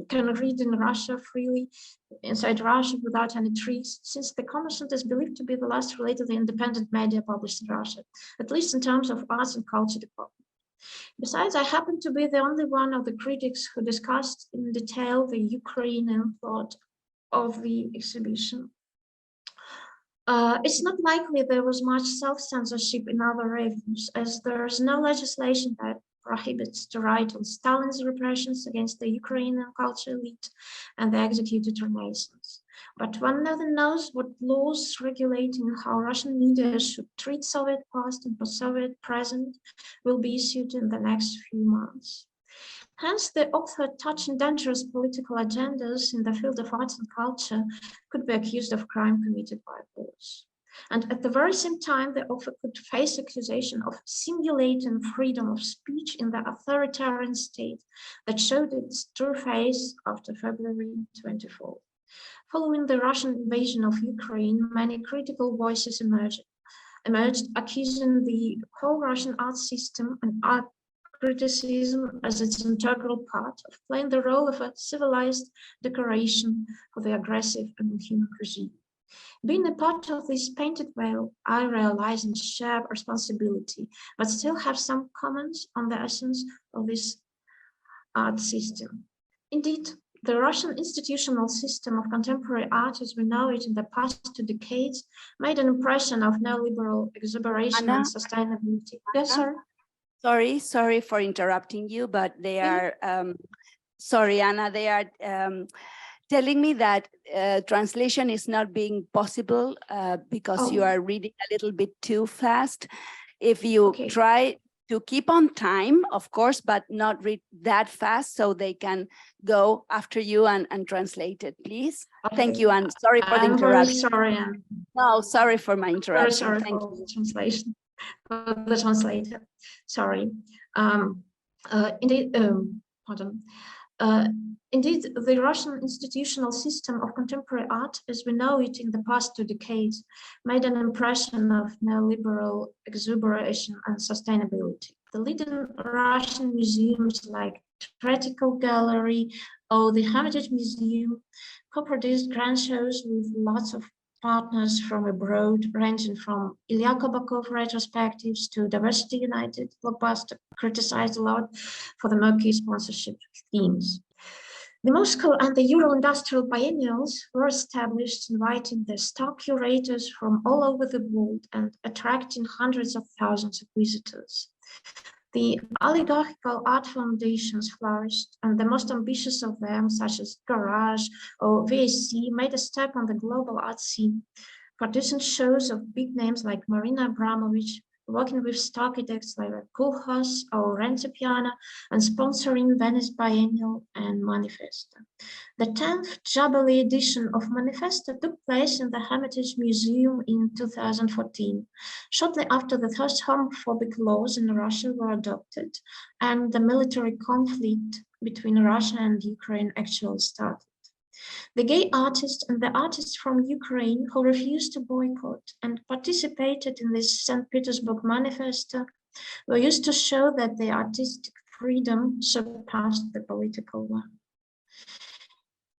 can read in Russia freely inside Russia without any tricks, since the Congreso is believed to be the last related independent media published in Russia, at least in terms of arts and culture department. Besides, I happen to be the only one of the critics who discussed in detail the Ukrainian plot of the exhibition. It's not likely there was much self-censorship in other reviews, as there is no legislation that prohibits to write on Stalin's repressions against the Ukrainian culture elite and the executed Renaissance. But one never knows what laws regulating how Russian media should treat Soviet past and post-Soviet present will be issued in the next few months. Hence, the author touching dangerous political agendas in the field of arts and culture could be accused of crime committed by boss. And at the very same time, the author could face accusation of simulating freedom of speech in the authoritarian state that showed its true face after February 24. Following the Russian invasion of Ukraine, many critical voices emerged accusing the whole Russian art system and art criticism as its integral part of playing the role of a civilized decoration for the aggressive and inhuman regime. Being a part of this painted veil, I realize and share responsibility, but still have some comments on the essence of this art system. Indeed, The Russian institutional system of contemporary art as we know it in the past 2 decades made an impression of neoliberal exuberation and sustainability. Yes, sir? Sorry for interrupting you, but they are, sorry, Anna, they are telling me that translation is not being possible because you are reading a little bit too fast. If you try to keep on time, of course, but not read that fast so they can go after you and translate it, please. Thank you, and sorry for the interruption. Very sorry. No, sorry for my interruption. Very sorry Thank for you. the translation. The translator, sorry. Indeed, pardon. Indeed, the Russian institutional system of contemporary art, as we know it in the past 2 decades, made an impression of neoliberal exuberation and sustainability. The leading Russian museums like Crítica Gallery or the Hermitage Museum co-produced grand shows with lots of partners from abroad, ranging from Ilya Kabakov retrospectives to Diversity United blockbuster, criticized a lot for the murky sponsorship schemes. The Moscow and the Euro-Industrial Biennials were established, inviting their star curators from all over the world and attracting hundreds of thousands of visitors. The oligarchical art foundations flourished, and the most ambitious of them, such as Garage or VSC, made a step on the global art scene, producing shows of big names like Marina Abramovich, working with star architects like Koolhaas or Renzo Piana, and sponsoring Venice Biennial and Manifesta. The 10th Jubilee edition of Manifesta took place in the Hermitage Museum in 2014, shortly after the first homophobic laws in Russia were adopted and the military conflict between Russia and Ukraine actually started. The gay artists and the artists from Ukraine who refused to boycott and participated in this St. Petersburg Manifesta were used to show that the artistic freedom surpassed the political one.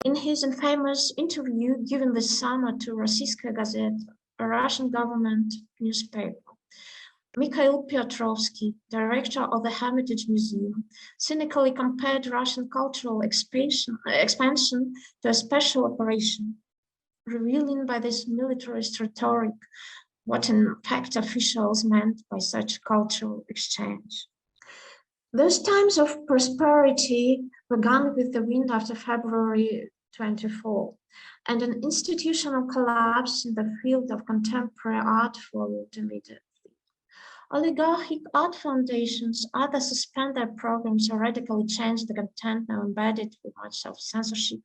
In his infamous interview given this summer to Rossiyskaya Gazeta, a Russian government newspaper, Mikhail Piotrovsky, director of the Hermitage Museum, cynically compared Russian cultural expansion to a special operation, revealing by this militarist rhetoric what in fact officials meant by such cultural exchange. Those times of prosperity began with the wind after February 24, and an institutional collapse in the field of contemporary art followed immediately. Oligarchic art foundations either suspend their programs or radically change the content now embedded with much self-censorship.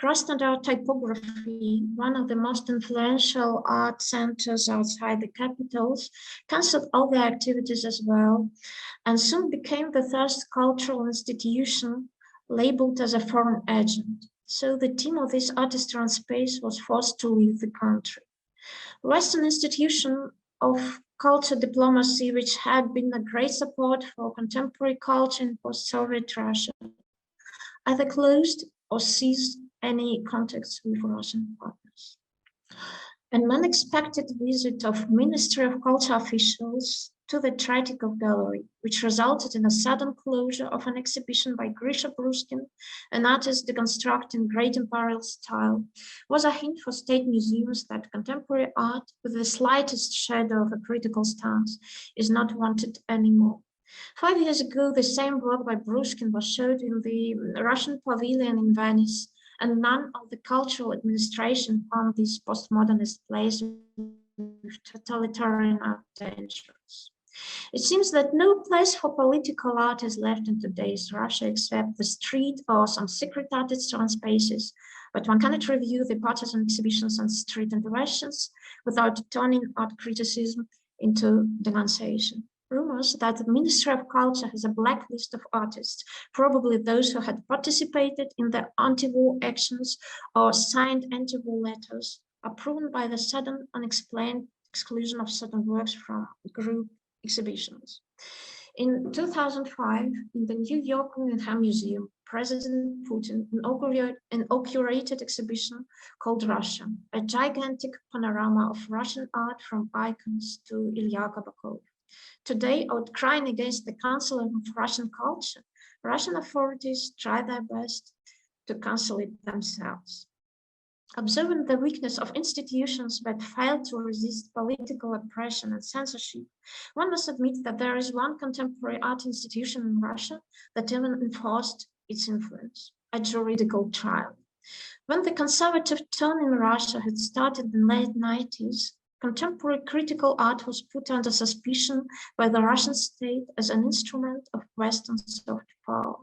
Krasnodar typography, one of the most influential art centers outside the capitals, cancelled all their activities as well, and soon became the first cultural institution labeled as a foreign agent. So the team of this artist-run space was forced to leave the country. Western institution of culture diplomacy, which had been a great support for contemporary culture in post-Soviet Russia, either closed or ceased any contacts with Russian partners. An unexpected visit of Ministry of Culture officials to the Crítica Gallery, which resulted in a sudden closure of an exhibition by Grisha Bruskin, an artist deconstructing great imperial style, was a hint for state museums that contemporary art, with the slightest shadow of a critical stance, is not wanted anymore. 5 years ago, the same work by Bruskin was showed in the Russian Pavilion in Venice, and none of the cultural administration found this postmodernist place with totalitarian art dangerous. It seems that no place for political art is left in today's Russia except the street or some secret artist-run spaces, but one cannot review the partisan exhibitions and street interventions without turning art criticism into denunciation. Rumors that the Ministry of Culture has a blacklist of artists, probably those who had participated in the anti-war actions or signed anti-war letters, are proven by the sudden unexplained exclusion of certain works from group exhibitions. In 2005, in the New York Guggenheim Museum, President Putin inaugurated exhibition called Russia, a gigantic panorama of Russian art from icons to Ilya Kabakov. Today, outcrying against the cancelling of Russian culture, Russian authorities try their best to consolidate themselves. Observing the weakness of institutions that failed to resist political oppression and censorship, one must admit that there is one contemporary art institution in Russia that even enforced its influence, a juridical trial. When the conservative tone in Russia had started in the late 90s, contemporary critical art was put under suspicion by the Russian state as an instrument of Western soft power.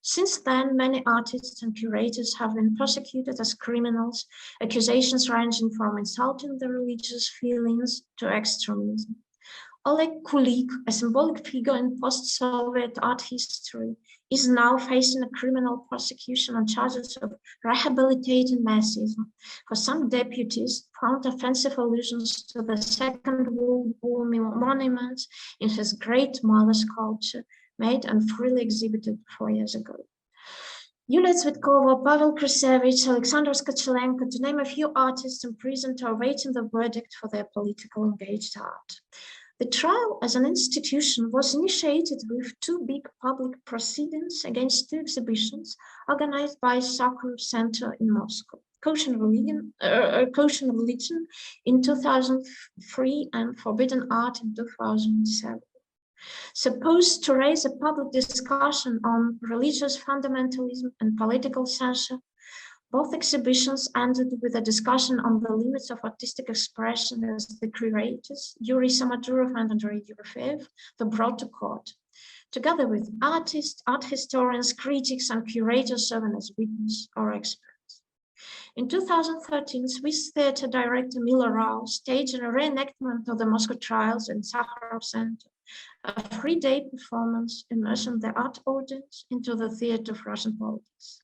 Since then, many artists and curators have been prosecuted as criminals, accusations ranging from insulting the religious feelings to extremism. Oleg Kulik, a symbolic figure in post-Soviet art history, is now facing a criminal prosecution on charges of rehabilitating Nazism. For some deputies found offensive allusions to the Second World War monuments in his Great Mother sculpture, made and freely exhibited 4 years ago. Yulia Tsvetkova, Pavel Krusevich, Alexander Skochelenko, to name a few artists imprisoned or awaiting the verdict for their politically engaged art. The trial as an institution was initiated with 2 big public proceedings against 2 exhibitions organized by Sakharov Center in Moscow, Caution of Religion in 2003 and Forbidden Art in 2007. Supposed to raise a public discussion on religious fundamentalism and political censure, both exhibitions ended with a discussion on the limits of artistic expression as the curators, Yuri Samadurov and Andrei Yerofeev, were brought to court, together with artists, art historians, critics, and curators serving as witnesses or experts. In 2013, Swiss theater director Mila Rao staged a reenactment of the Moscow trials in Sakharov Center, a 3-day performance immersing the art audience into the theater of Russian politics.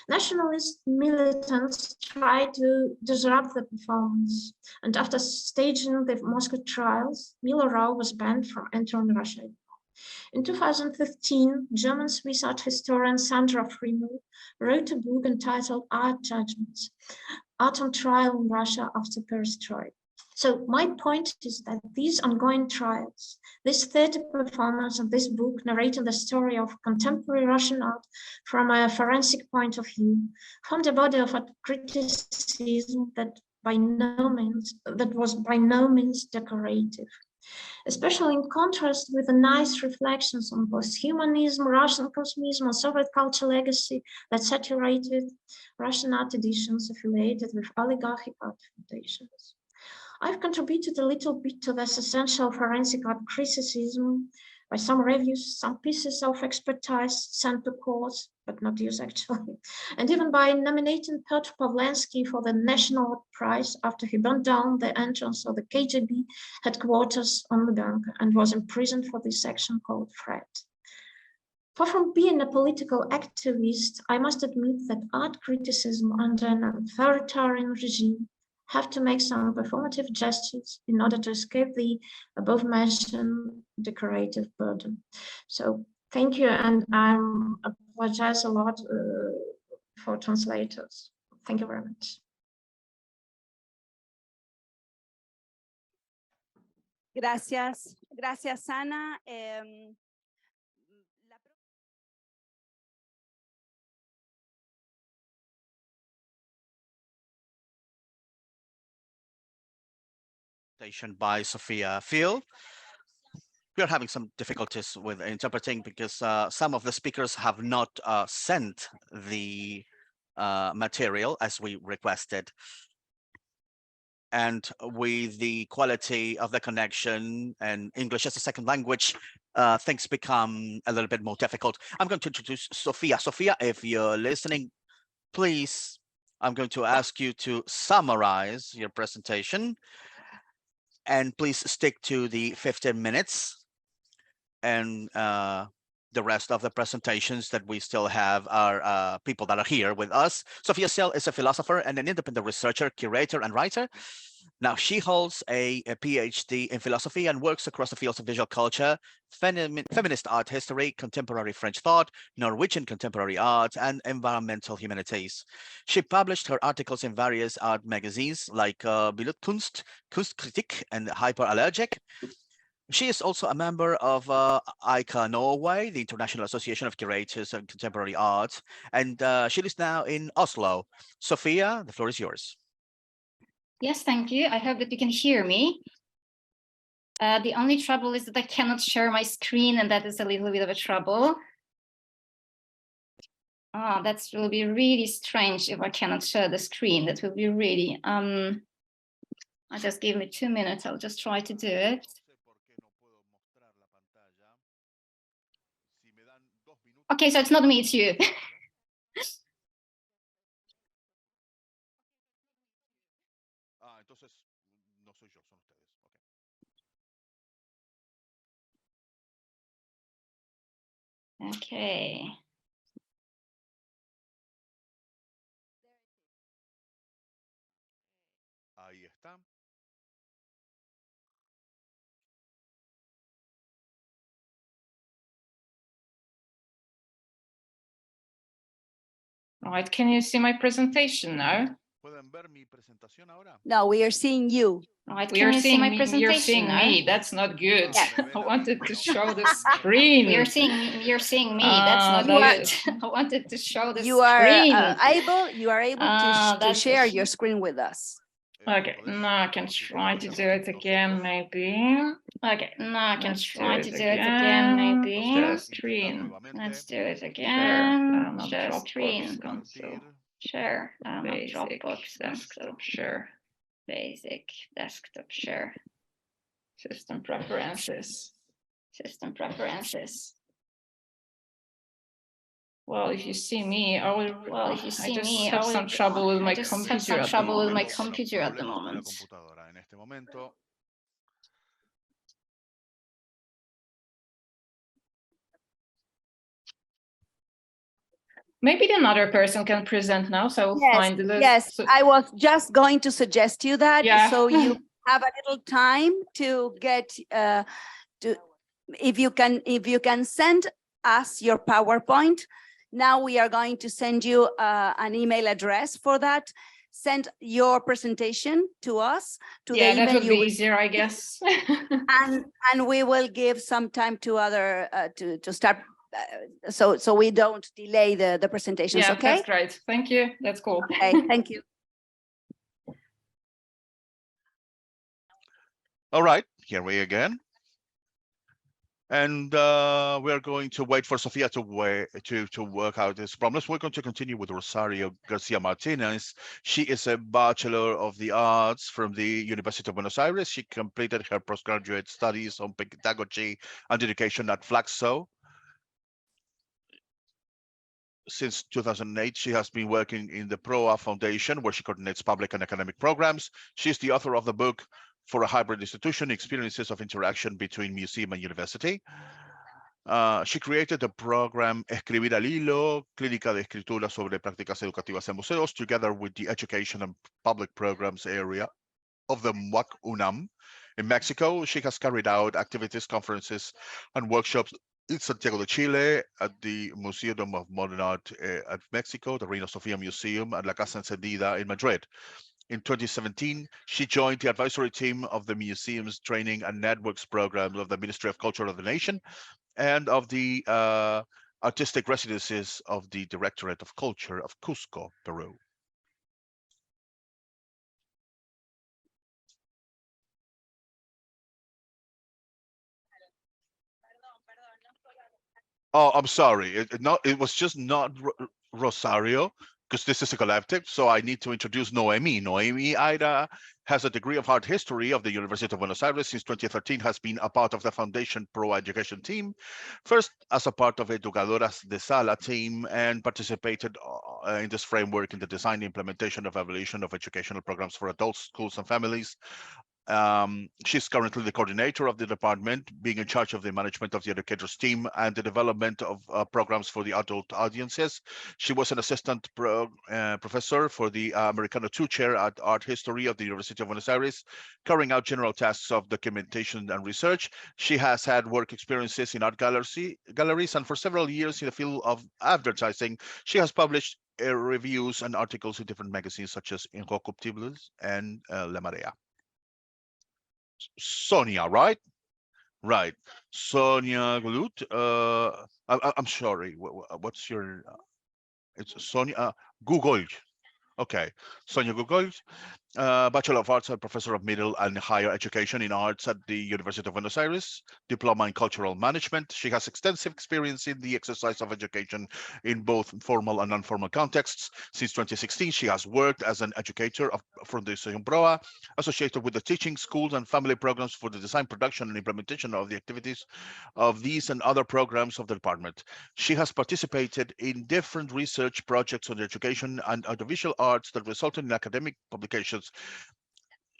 Nationalist militants tried to disrupt the performance, and after staging the Moscow trials, Mila Rao was banned from entering Russia. In 2015, German-Swiss art historian Sandra Freeman wrote a book entitled Art Judgments, Art on Trial in Russia After Perestroika. So my point is that these ongoing trials, this theater performance and this book narrating the story of contemporary Russian art from a forensic point of view, formed a body of art criticism that was by no means decorative, especially in contrast with the nice reflections on posthumanism, Russian consumerism, and Soviet culture legacy that saturated Russian art editions affiliated with oligarchic art foundations. I've contributed a little bit to this essential forensic art criticism by some reviews, some pieces of expertise sent to courts, but not used actually, and even by nominating Piotr Pawlenski for the National Art Prize after he burned down the entrance of the KGB headquarters on Lubyanka and was imprisoned for this action called threat. Far from being a political activist, I must admit that art criticism under an authoritarian regime have to make some performative gestures in order to escape the above-mentioned decorative burden. So thank you, and I apologize a lot for translators. Thank you very much. Gracias, gracias, Ana. By Sophia Phil. We are having some difficulties with interpreting because some of the speakers have not sent the material as we requested. And with the quality of the connection and English as a second language, things become a little bit more difficult. I'm going to introduce Sophia. Sophia, if you're listening, please, I'm going to ask you to summarize your presentation. And please stick to the 15 minutes. And the rest of the presentations that we still have are people that are here with us. Sophia Sell is a philosopher and an independent researcher, curator, and writer. Now, she holds a PhD in philosophy and works across the fields of visual culture, feminist art history, contemporary French thought, Norwegian contemporary art, and environmental humanities. She published her articles in various art magazines like Bildkunst, Kunstkritik, and Hyperallergic. She is also a member of ICA Norway, the International Association of Curators of Contemporary Art, and she lives now in Oslo. Sophia, the floor is yours. Yes, thank you. I hope that you can hear me. The only trouble is that I cannot share my screen, and that is a little bit of a trouble. That will be really strange if I cannot share the screen. That will be really, just give me 2 minutes. I'll just try to do it. Okay, so it's not me, it's you. Okay. Ahí está. Right, can you see my presentation now? ¿Pueden ver mi presentación ahora? No, we are seeing you. Right, can you see my presentation? You're seeing me. That's not good. I wanted to show the screen. You're seeing me. That's not good. I wanted to show the screen. You are able to share your screen with us. Okay, now I can try to do it again, maybe. Okay, now I can try to do it again, maybe. Share screen. Let's do it again. Share screen. Share. Basic desktop share. Basic desktop share. System preferences. System preferences. Well, if you see me, I will. Well, if you see me, I have some trouble with my computer. At the moment. Maybe another person can present now, so I'll find the list. Yes, so, I was just going to suggest you that, so you have a little time to get if you can send us your PowerPoint. Now we are going to send you an email address for that. Send your presentation to us. To the email that would be easier, I guess. and we will give some time to other to start. So we don't delay the presentations. Yeah, okay, that's great. Thank you. That's cool. Okay, thank you. All right, here we again. And we're going to wait for Sophia to work out this problems. We're going to continue with Rosario Garcia Martinez. She is a Bachelor of the Arts from the University of Buenos Aires. She completed her postgraduate studies on pedagogy and education at Flaxo. Since 2008, she has been working in the PROA Foundation, where she coordinates public and academic programs. She's the author of the book For a Hybrid Institution, Experiences of Interaction Between Museum and University. She created the program Escribir al Hilo, Clínica de Escritura sobre Prácticas Educativas en Museos, together with the Education and Public Programs area of the MUAC UNAM. In Mexico, she has carried out activities, conferences, and workshops in Santiago de Chile, at the Museum of Modern Art at Mexico, the Reina Sofia Museum, and La Casa Encendida in Madrid. In 2017, she joined the advisory team of the Museums Training and Networks Program of the Ministry of Culture of the Nation and of the Artistic Residencies of the Directorate of Culture of Cusco, Peru. Oh, I'm sorry. It was just not Rosario, because this is a collective. So I need to introduce Noemi. Noemi Aida has a degree of art history of the University of Buenos Aires. Since 2013, has been a part of the Foundation Pro Education team, first as a part of Educadoras de Sala team, and participated in this framework in the design, implementation of evaluation of educational programs for adults, schools, and families. She's currently the coordinator of the department, being in charge of the management of the educators team and the development of programs for the adult audiences. She was an assistant professor for the Americano II chair at Art History of the University of Buenos Aires, carrying out general tasks of documentation and research. She has had work experiences in art galleries, and for several years in the field of advertising. She has published reviews and articles in different magazines such as Incorruptibles and La Marea. Sonia, right? Right. Sonia Gulut, I'm sorry. What's your, it's Sonia, Google. Okay. Sonia Google, Bachelor of Arts and Professor of Middle and Higher Education in Arts at the University of Buenos Aires, Diploma in Cultural Management. She has extensive experience in the exercise of education in both formal and non-formal contexts. Since 2016, she has worked as an educator of Fundación Proa, associated with the teaching, schools, and family programs for the design, production, and implementation of the activities of these and other programs of the department. She has participated in different research projects on education and audiovisual arts that resulted in academic publications.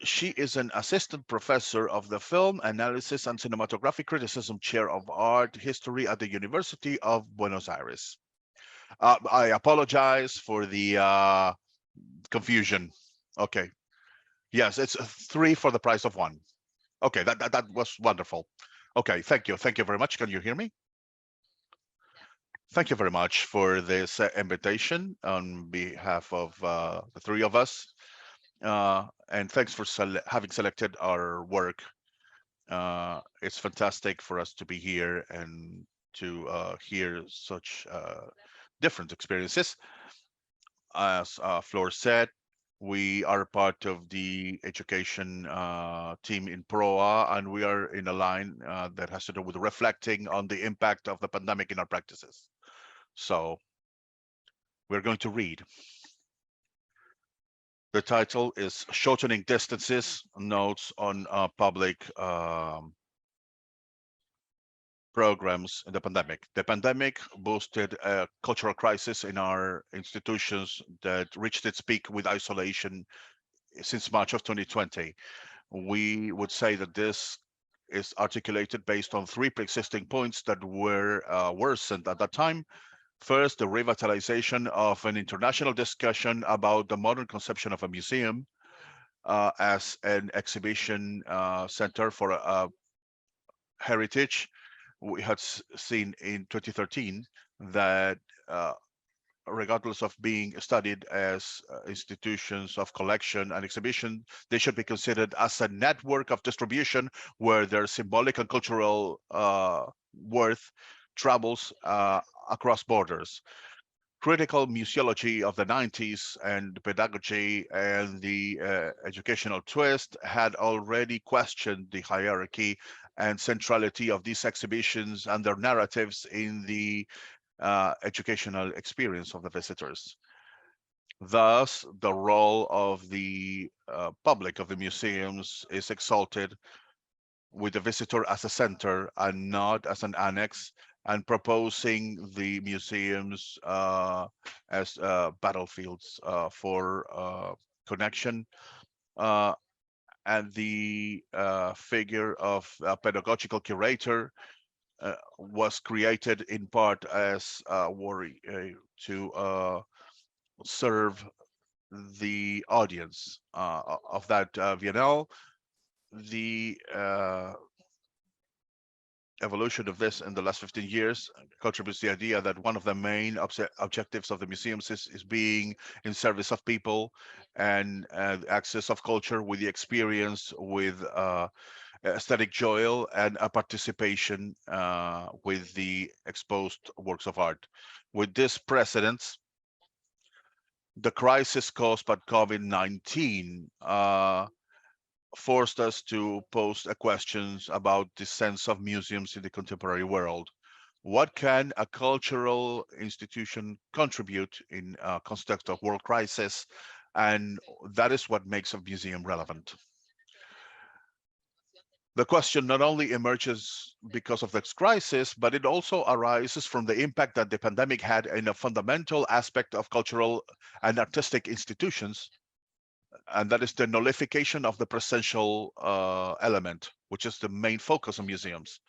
She is an assistant professor of the Film Analysis and Cinematographic Criticism Chair of Art History at the University of Buenos Aires. I apologize for the confusion. Okay. Yes, it's 3 for the price of 1. Okay, that was wonderful. Okay, thank you. Thank you very much. Can you hear me? Thank you very much for this invitation on behalf of the 3 of us. And thanks for having selected our work. It's fantastic for us to be here and to hear such different experiences. As Flor said, we are part of the education team in PROA, and we are in a line that has to do with reflecting on the impact of the pandemic in our practices. So we're going to read. The title is Shortening Distances, Notes on Public Programs in the Pandemic. The pandemic boosted a cultural crisis in our institutions that reached its peak with isolation since March of 2020. We would say that this is articulated based on 3 pre-existing points that were worsened at that time. First, the revitalization of an international discussion about the modern conception of a museum as an exhibition center for heritage. We had seen in 2013 that regardless of being studied as institutions of collection and exhibition, they should be considered as a network of distribution where their symbolic and cultural worth travels across borders. Critical museology of the 90s and pedagogy and the educational twist had already questioned the hierarchy and centrality of these exhibitions and their narratives in the educational experience of the visitors. Thus, the role of the public of the museums is exalted with the visitor as a center and not as an annex, and proposing the museums as battlefields for connection. And the figure of a pedagogical curator was created in part as a worry to serve the audience of that Biennale. The evolution of this in the last 15 years contributes to the idea that one of the main objectives of the museums is being in service of people and access of culture with the experience with aesthetic joy and a participation with the exposed works of art. With this precedence, the crisis caused by COVID-19 forced us to pose questions about the sense of museums in the contemporary world. What can a cultural institution contribute in a context of world crisis? And that is what makes a museum relevant. The question not only emerges because of this crisis, but it also arises from the impact that the pandemic had in a fundamental aspect of cultural and artistic institutions, and that is the nullification of the presential element, which is the main focus of museums.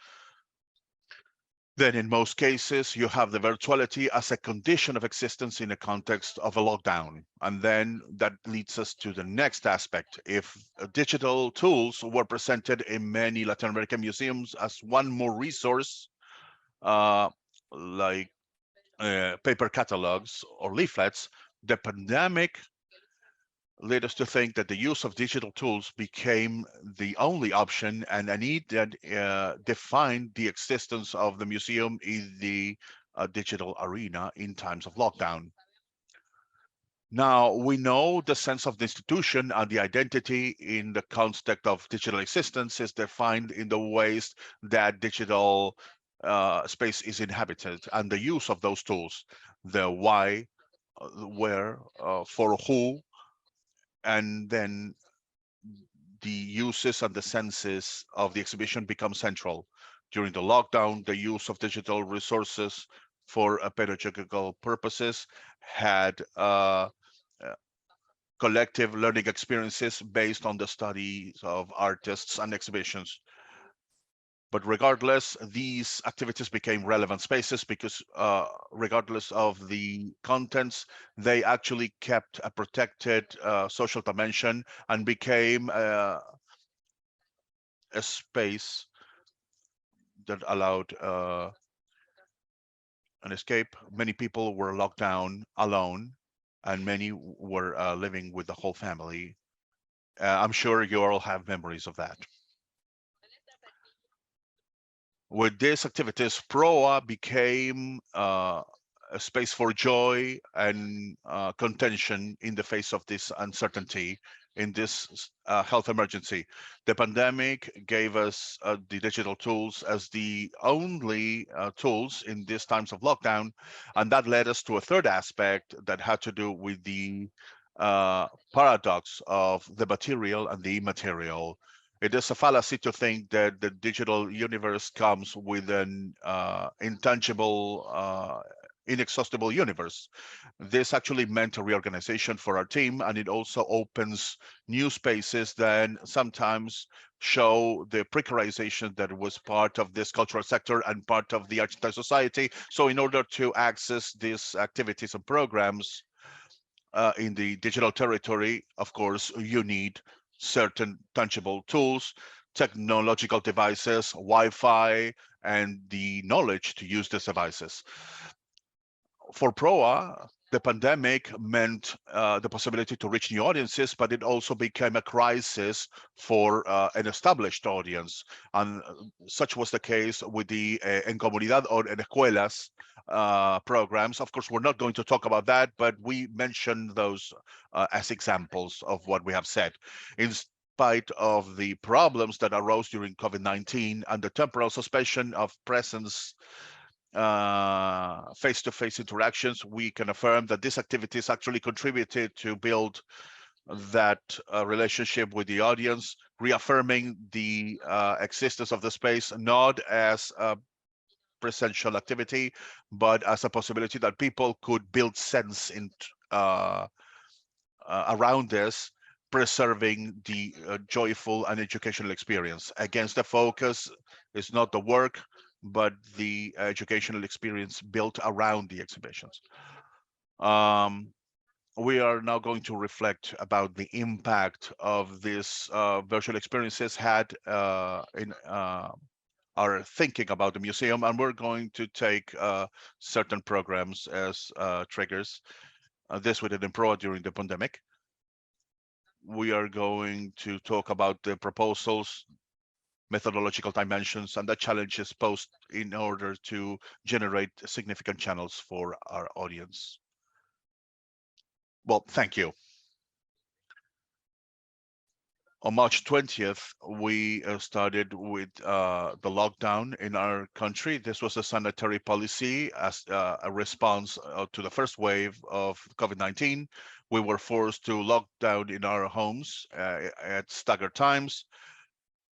Then in most cases, you have the virtuality as a condition of existence in a context of a lockdown. And then that leads us to the next aspect. If digital tools were presented in many Latin American museums as one more resource, like paper catalogs or leaflets, the pandemic led us to think that the use of digital tools became the only option and a need that defined the existence of the museum in the digital arena in times of lockdown. Now, we know the sense of the institution and the identity in the context of digital existence is defined in the ways that digital space is inhabited and the use of those tools, the why, where, for who, and then the uses and the senses of the exhibition become central. During the lockdown, the use of digital resources for pedagogical purposes had collective learning experiences based on the studies of artists and exhibitions. But regardless, these activities became relevant spaces because regardless of the contents, they actually kept a protected social dimension and became a space that allowed an escape. Many people were locked down alone, and many were living with the whole family. I'm sure you all have memories of that. With these activities, PROA became a space for joy and contention in the face of this uncertainty in this health emergency. The pandemic gave us the digital tools as the only tools in these times of lockdown, and that led us to a third aspect that had to do with the paradox of the material and the immaterial. It is a fallacy to think that the digital universe comes with an intangible, inexhaustible universe. This actually meant a reorganization for our team, and it also opens new spaces that sometimes show the precarization that was part of this cultural sector and part of the Argentine society. So in order to access these activities and programs in the digital territory, of course, you need certain tangible tools, technological devices, Wi-Fi, and the knowledge to use these devices. For PROA, the pandemic meant the possibility to reach new audiences, but it also became a crisis for an established audience. And such was the case with the En Comunidad or En Escuelas programs. Of course, we're not going to talk about that, but we mentioned those as examples of what we have said. In spite of the problems that arose during COVID-19 and the temporal suspension of presence face-to-face interactions, we can affirm that these activities actually contributed to build that relationship with the audience, reaffirming the existence of the space not as a presential activity, but as a possibility that people could build sense in around this, preserving the joyful and educational experience. Against the focus is not the work, but the educational experience built around the exhibitions. We are now going to reflect about the impact of these virtual experiences had in our thinking about the museum, and we're going to take certain programs as triggers. This we did in PROA during the pandemic. We are going to talk about the proposals, methodological dimensions, and the challenges posed in order to generate significant channels for our audience. Well, thank you. On March 20th, we started with the lockdown in our country. This was a sanitary policy as a response to the first wave of COVID-19. We were forced to lock down in our homes at staggered times.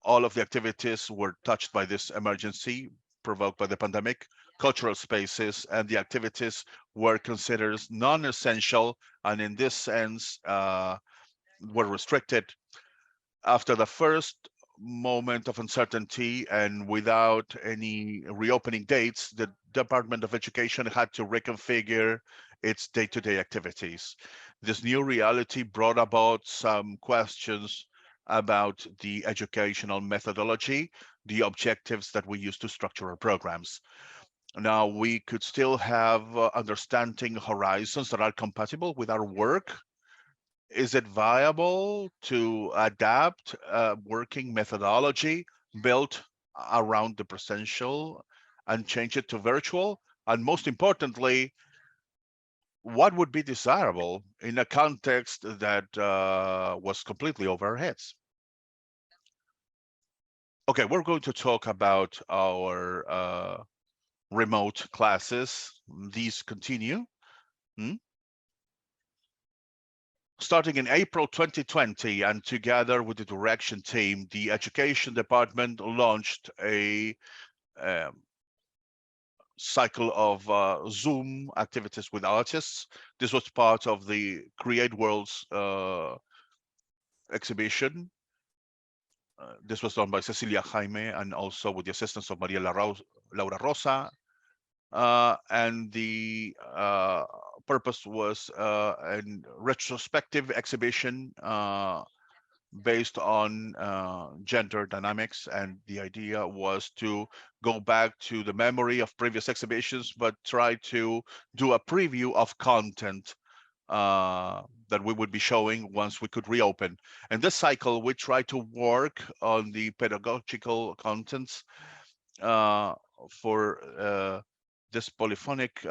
All of the activities were touched by this emergency provoked by the pandemic. Cultural spaces and the activities were considered non-essential, and in this sense were restricted. After the first moment of uncertainty and without any reopening dates, the Department of Education had to reconfigure its day-to-day activities. This new reality brought about some questions about the educational methodology, the objectives that we use to structure our programs. Now, we could still have understanding horizons that are compatible with our work, Is it viable to adapt a working methodology built around the presential and change it to virtual? And most importantly, what would be desirable in a context that was completely over our heads? Okay, we're going to talk about our remote classes. These continue. Starting in April 2020, and together with the direction team, the education department launched a cycle of Zoom activities with artists. This was part of the Create Worlds exhibition. This was done by Cecilia Jaime and also with the assistance of Maria Laura Rosa. And the purpose was a retrospective exhibition based on gender dynamics, and the idea was to go back to the memory of previous exhibitions, but try to do a preview of content that we would be showing once we could reopen. And this cycle, we try to work on the pedagogical contents for this polyphonic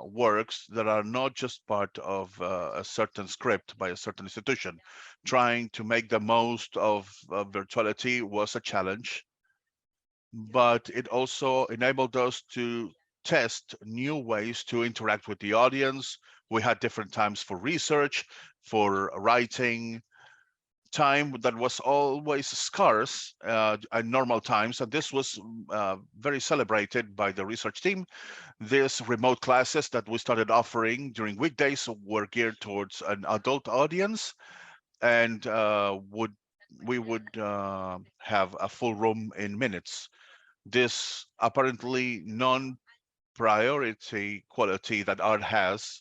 works that are not just part of a certain script by a certain institution. Trying to make the most of virtuality was a challenge, but it also enabled us to test new ways to interact with the audience. We had different times for research, for writing, time that was always scarce at normal times, and this was very celebrated by the research team. These remote classes that we started offering during weekdays were geared towards an adult audience, and we would have a full room in minutes. This apparently non-priority quality that art has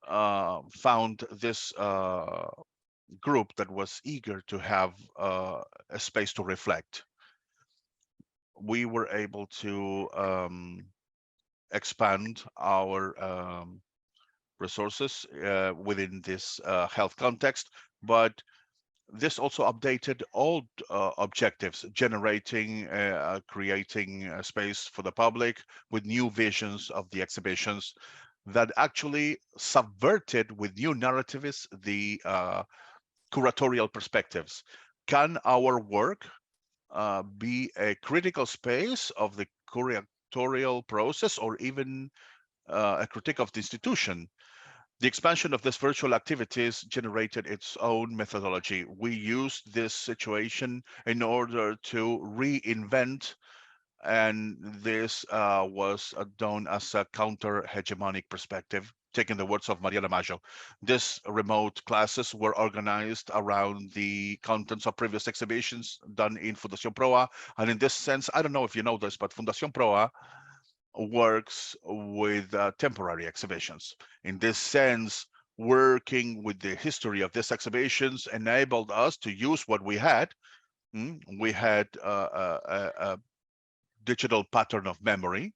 found this group that was eager to have a space to reflect. We were able to expand our resources within this health context, but this also updated old objectives, generating, creating a space for the public with new visions of the exhibitions that actually subverted with new narratives the curatorial perspectives. Can our work be a critical space of the curatorial process, or even a critique of the institution? The expansion of this virtual activities generated its own methodology. We used this situation in order to reinvent, and this was done as a counter-hegemonic perspective, taking the words of Mariana Maggio. These remote classes were organized around the contents of previous exhibitions done in Fundación Proa. And in this sense, I don't know if you know this, but Fundación Proa works with temporary exhibitions. In this sense, working with the history of these exhibitions enabled us to use what we had. We had a digital pattern of memory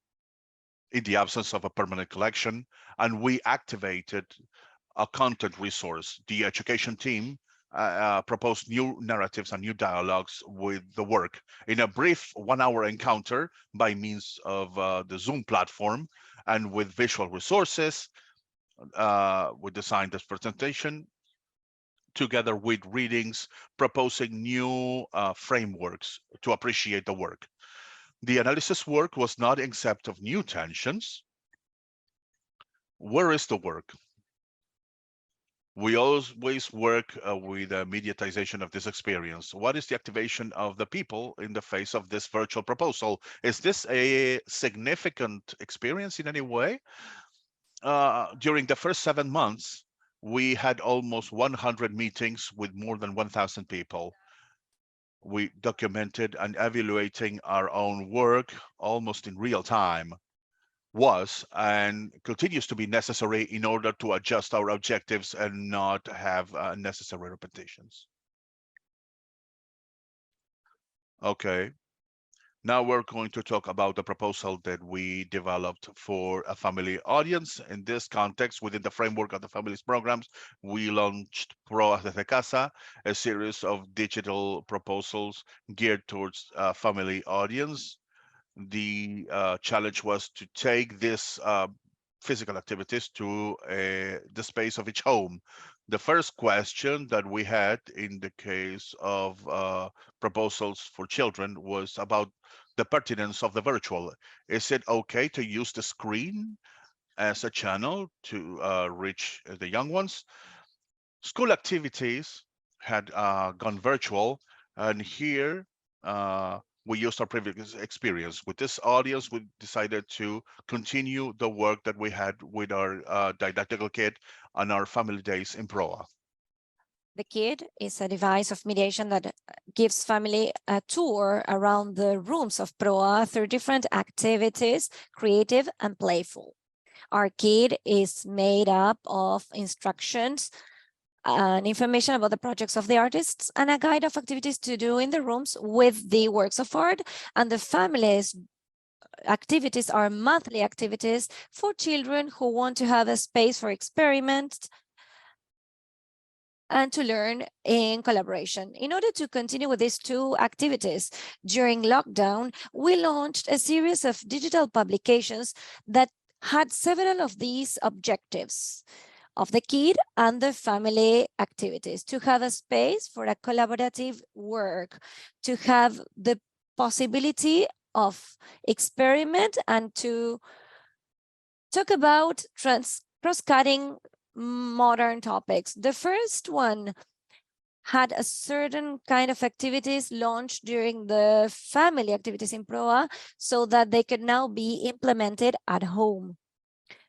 in the absence of a permanent collection, and we activated a content resource. The education team proposed new narratives and new dialogues with the work in a brief 1-hour encounter by means of the Zoom platform, and with visual resources. We designed this presentation together with readings, proposing new frameworks to appreciate the work. The analysis work was not exempt of new tensions. Where is the work? We always work with the mediatization of this experience. What is the activation of the people in the face of this virtual proposal? Is this a significant experience in any way? During the first 7 months, we had almost 100 meetings with more than 1,000 people. We documented and evaluating our own work almost in real time was and continues to be necessary in order to adjust our objectives and not have unnecessary repetitions. Okay. Now we're going to talk about the proposal that we developed for a family audience. In this context, within the framework of the families programs, we launched Proas desde Casa, a series of digital proposals geared towards a family audience. The challenge was to take this physical activities to the space of each home. The first question that we had in the case of proposals for children was about the pertinence of the virtual. Is it okay to use the screen as a channel to reach the young ones? School activities had gone virtual, and here we used our previous experience. With this audience, we decided to continue the work that we had with our didactical kit on our family days in Proa. The kit is a device of mediation that gives family a tour around the rooms of Proa through different activities, creative and playful. Our kit is made up of instructions and information about the projects of the artists and a guide of activities to do in the rooms with the works of art. And the family's activities are monthly activities for children who want to have a space for experiments and to learn in collaboration. In order to continue with these two activities, during lockdown, we launched a series of digital publications that had several of these objectives of the kid and the family activities: to have a space for a collaborative work, to have the possibility of experiment, and to talk about cross-cutting modern topics. The first one had a certain kind of activities launched during the family activities in Proa so that they could now be implemented at home.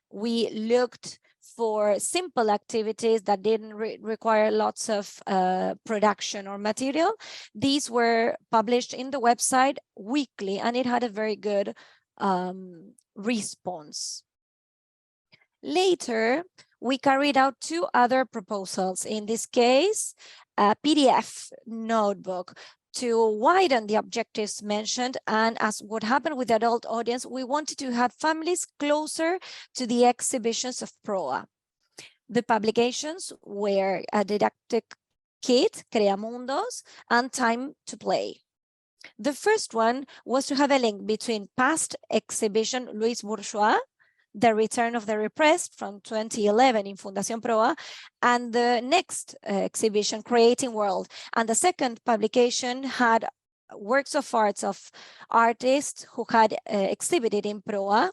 We looked for simple activities that didn't require lots of production or material. These were published in the website weekly, and it had a very good response. Later, we carried out two other proposals. In this case, a PDF notebook to widen the objectives mentioned. And as what happened with the adult audience, we wanted to have families closer to the exhibitions of Proa. The publications were a didactic kit, Creamundos, and Time to Play. The first one was to have a link between past exhibition Louis Bourgeois, The Return of the Repressed from 2011 in Fundación Proa, and the next exhibition, Creating World. And the second publication had works of arts of artists who had exhibited in Proa.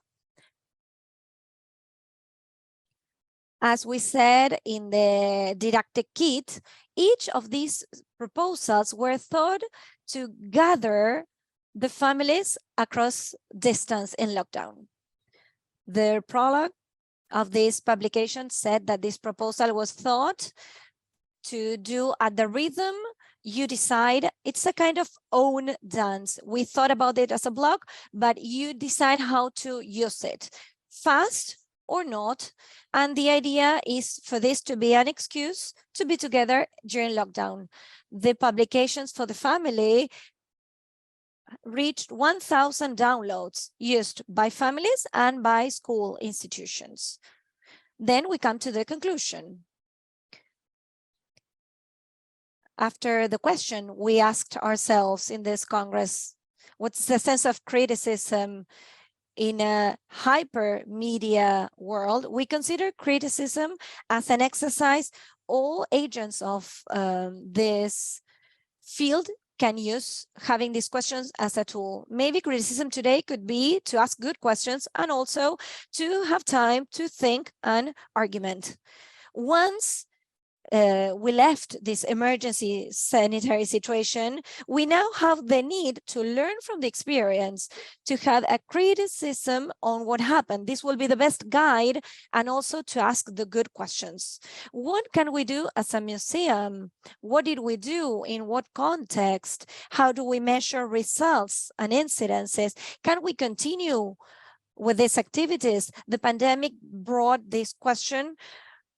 As we said in the didactic kit, each of these proposals were thought to gather the families across distance in lockdown. The prologue of this publication said that this proposal was thought to do at the rhythm you decide. It's a kind of own dance. We thought about it as a blog, but you decide how to use it, fast or not. And the idea is for this to be an excuse to be together during lockdown. The publications for the family reached 1,000 downloads used by families and by school institutions. Then we come to the conclusion. After the question, we asked ourselves in this Congress, what's the sense of criticism in a hyper media world? We consider criticism as an exercise all agents of this field can use, having these questions as a tool. Maybe criticism today could be to ask good questions and also to have time to think and argument. Once we left this emergency sanitary situation, we now have the need to learn from the experience, to have a criticism on what happened. This will be the best guide, and also to ask the good questions. What can we do as a museum? What did we do? In what context? How do we measure results and incidences? Can we continue with these activities? The pandemic brought this question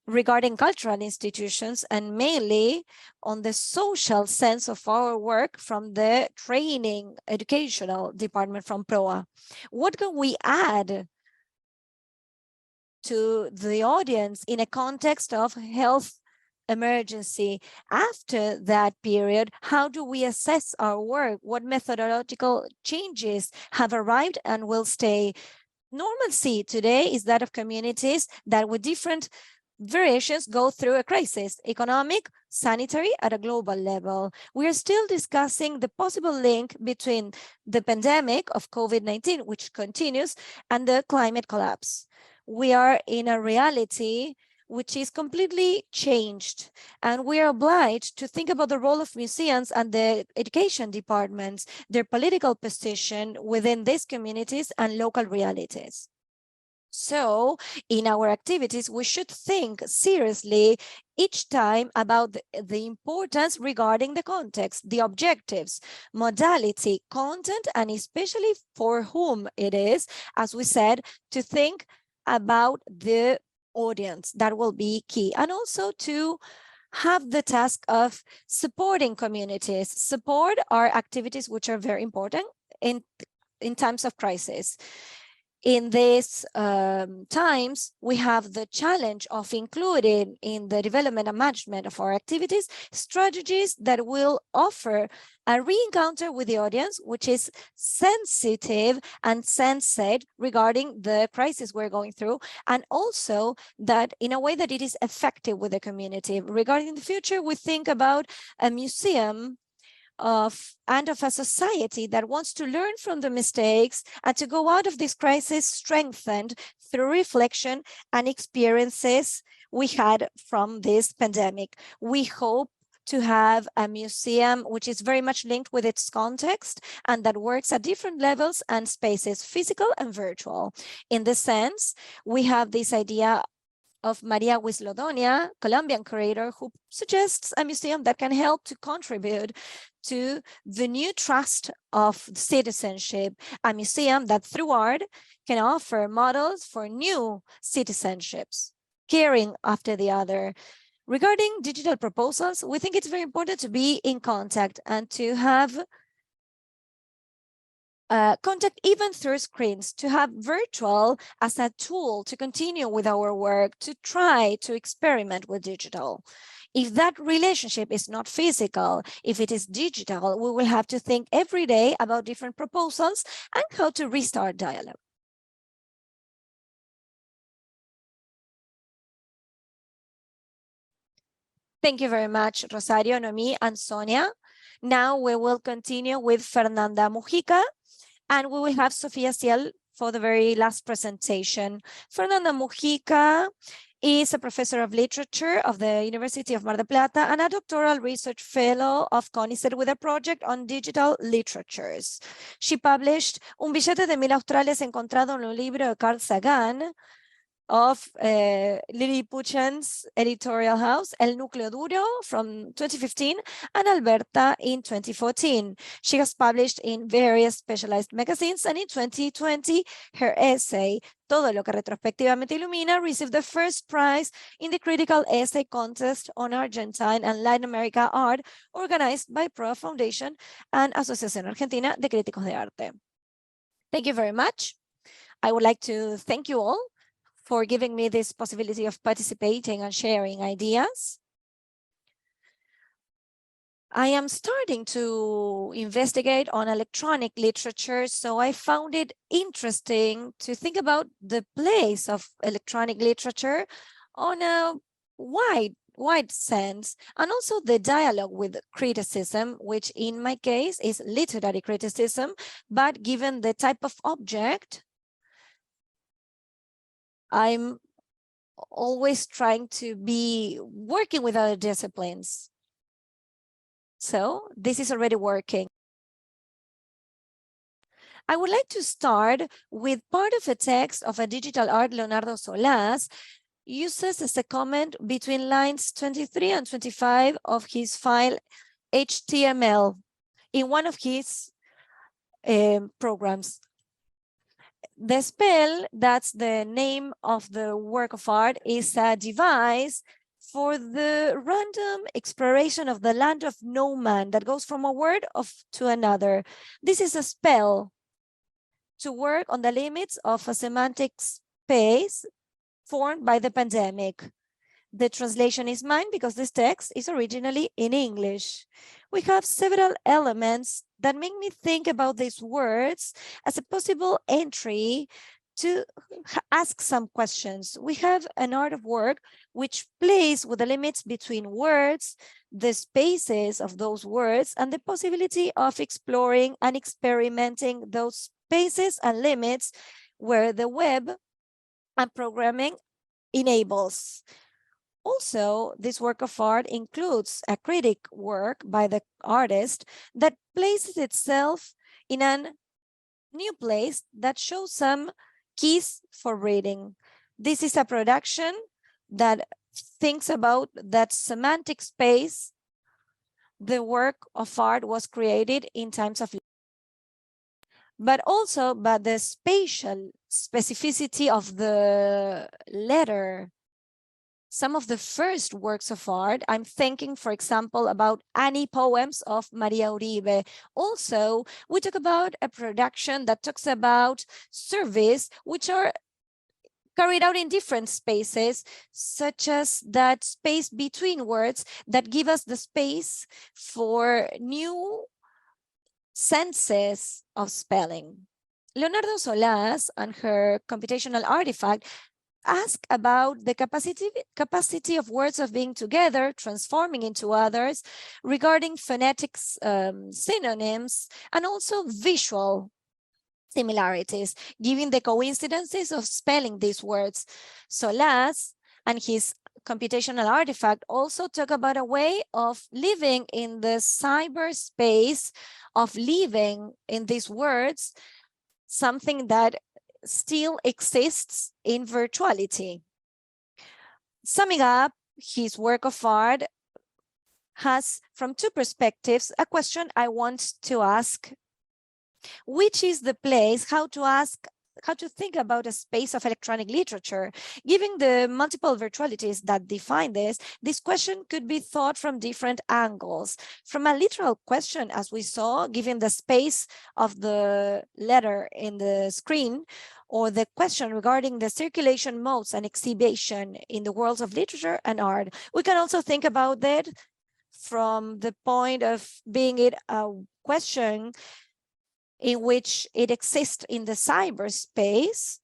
regarding cultural institutions, and mainly on the social sense of our work from the training educational department from PROA. What can we add to the audience in a context of health emergency? After that period, how do we assess our work? What methodological changes have arrived and will stay? Normalcy today is that of communities that with different variations go through a crisis, economic, sanitary, at a global level. We are still discussing the possible link between the pandemic of COVID-19, which continues, and the climate collapse. We are in a reality which is completely changed, and we are obliged to think about the role of museums and the education departments, their political position within these communities and local realities. So in our activities, we should think seriously each time about the importance regarding the context, the objectives, modality, content, and especially for whom it is, as we said, to think about the audience. That will be key. And also to have the task of supporting communities, support our activities, which are very important in times of crisis. In these times, we have the challenge of including in the development and management of our activities strategies that will offer a re-encounter with the audience, which is sensitive and sensate regarding the crisis we're going through, and also that in a way that it is effective with the community. Regarding the future, we think about a museum of a society that wants to learn from the mistakes and to go out of this crisis strengthened through reflection and experiences we had from this pandemic. We hope to have a museum which is very much linked with its context and that works at different levels and spaces, physical and virtual. In this sense, we have this idea of Maria Wislodonia, Colombian curator, who suggests a museum that can help to contribute to the new trust of citizenship, a museum that through art can offer models for new citizenships, caring after the other. Regarding digital proposals, we think it's very important to be in contact and to have contact even through screens, to have virtual as a tool to continue with our work, to try to experiment with digital. If that relationship is not physical, if it is digital, we will have to think every day about different proposals and how to restart dialogue. Thank you very much, Rosario, Noemi, and Sonia. Now we will continue with Fernanda Mujica, and we will have Sofia Ciel for the very last presentation. Fernanda Mujica is a professor of literature of the University of Mar del Plata and a doctoral research fellow of CONICET with a project on digital literatures. She published Un billete de 1000 australes encontrado en un libro de Carl Sagan of Lily Puchen's editorial house, El Núcleo Duro from 2015 and Alberta in 2014. She has published in various specialized magazines, and in 2020, her essay, Todo lo que retrospectivamente ilumina, received the first prize in the critical essay contest on Argentine and Latin America art organized by PROA Foundation and Asociación Argentina de Críticos de Arte. Thank you very much. I would like to thank you all for giving me this possibility of participating and sharing ideas. I am starting to investigate on electronic literature, so I found it interesting to think about the place of electronic literature on a wide sense, and also the dialogue with criticism, which in my case is literary criticism, but given the type of object, I'm always trying to be working with other disciplines. So this is already working. I would like to start with part of a text of a digital art Leonardo Solás uses as a comment between lines 23 and 25 of his file HTML in one of his programs. The spell, that's the name of the work of art, is a device for the random exploration of the land of no man that goes from a word to another. This is a spell to work on the limits of a semantic space formed by the pandemic. The translation is mine because this text is originally in English. We have several elements that make me think about these words as a possible entry to ask some questions. We have an art of work which plays with the limits between words, the spaces of those words, and the possibility of exploring and experimenting those spaces and limits where the web and programming enables. Also, this work of art includes a critic work by the artist that places itself in a new place that shows some keys for reading. This is a production that thinks about that semantic space. The work of art was created in times of, but also by the spatial specificity of the letter. Some of the first works of art, I'm thinking, for example, about Annie poems of Maria Uribe. Also, we talk about a production that talks about service, which are carried out in different spaces, such as that space between words that give us the space for new senses of spelling. Leonardo Solás and her computational artifact ask about the capacity of words of being together, transforming into others, regarding phonetics, synonyms, and also visual similarities, given the coincidences of spelling these words. Solás and his computational artifact also talk about a way of living in the cyberspace, of living in these words, something that still exists in virtuality. Summing up, his work of art has, from two perspectives, a question I want to ask. Which is the place, how to think about a space of electronic literature? Given the multiple virtualities that define this question could be thought from different angles. From a literal question, as we saw, given the space of the letter in the screen, or the question regarding the circulation modes and exhibition in the worlds of literature and art. We can also think about that from the point of being it a question in which it exists in the cyberspace,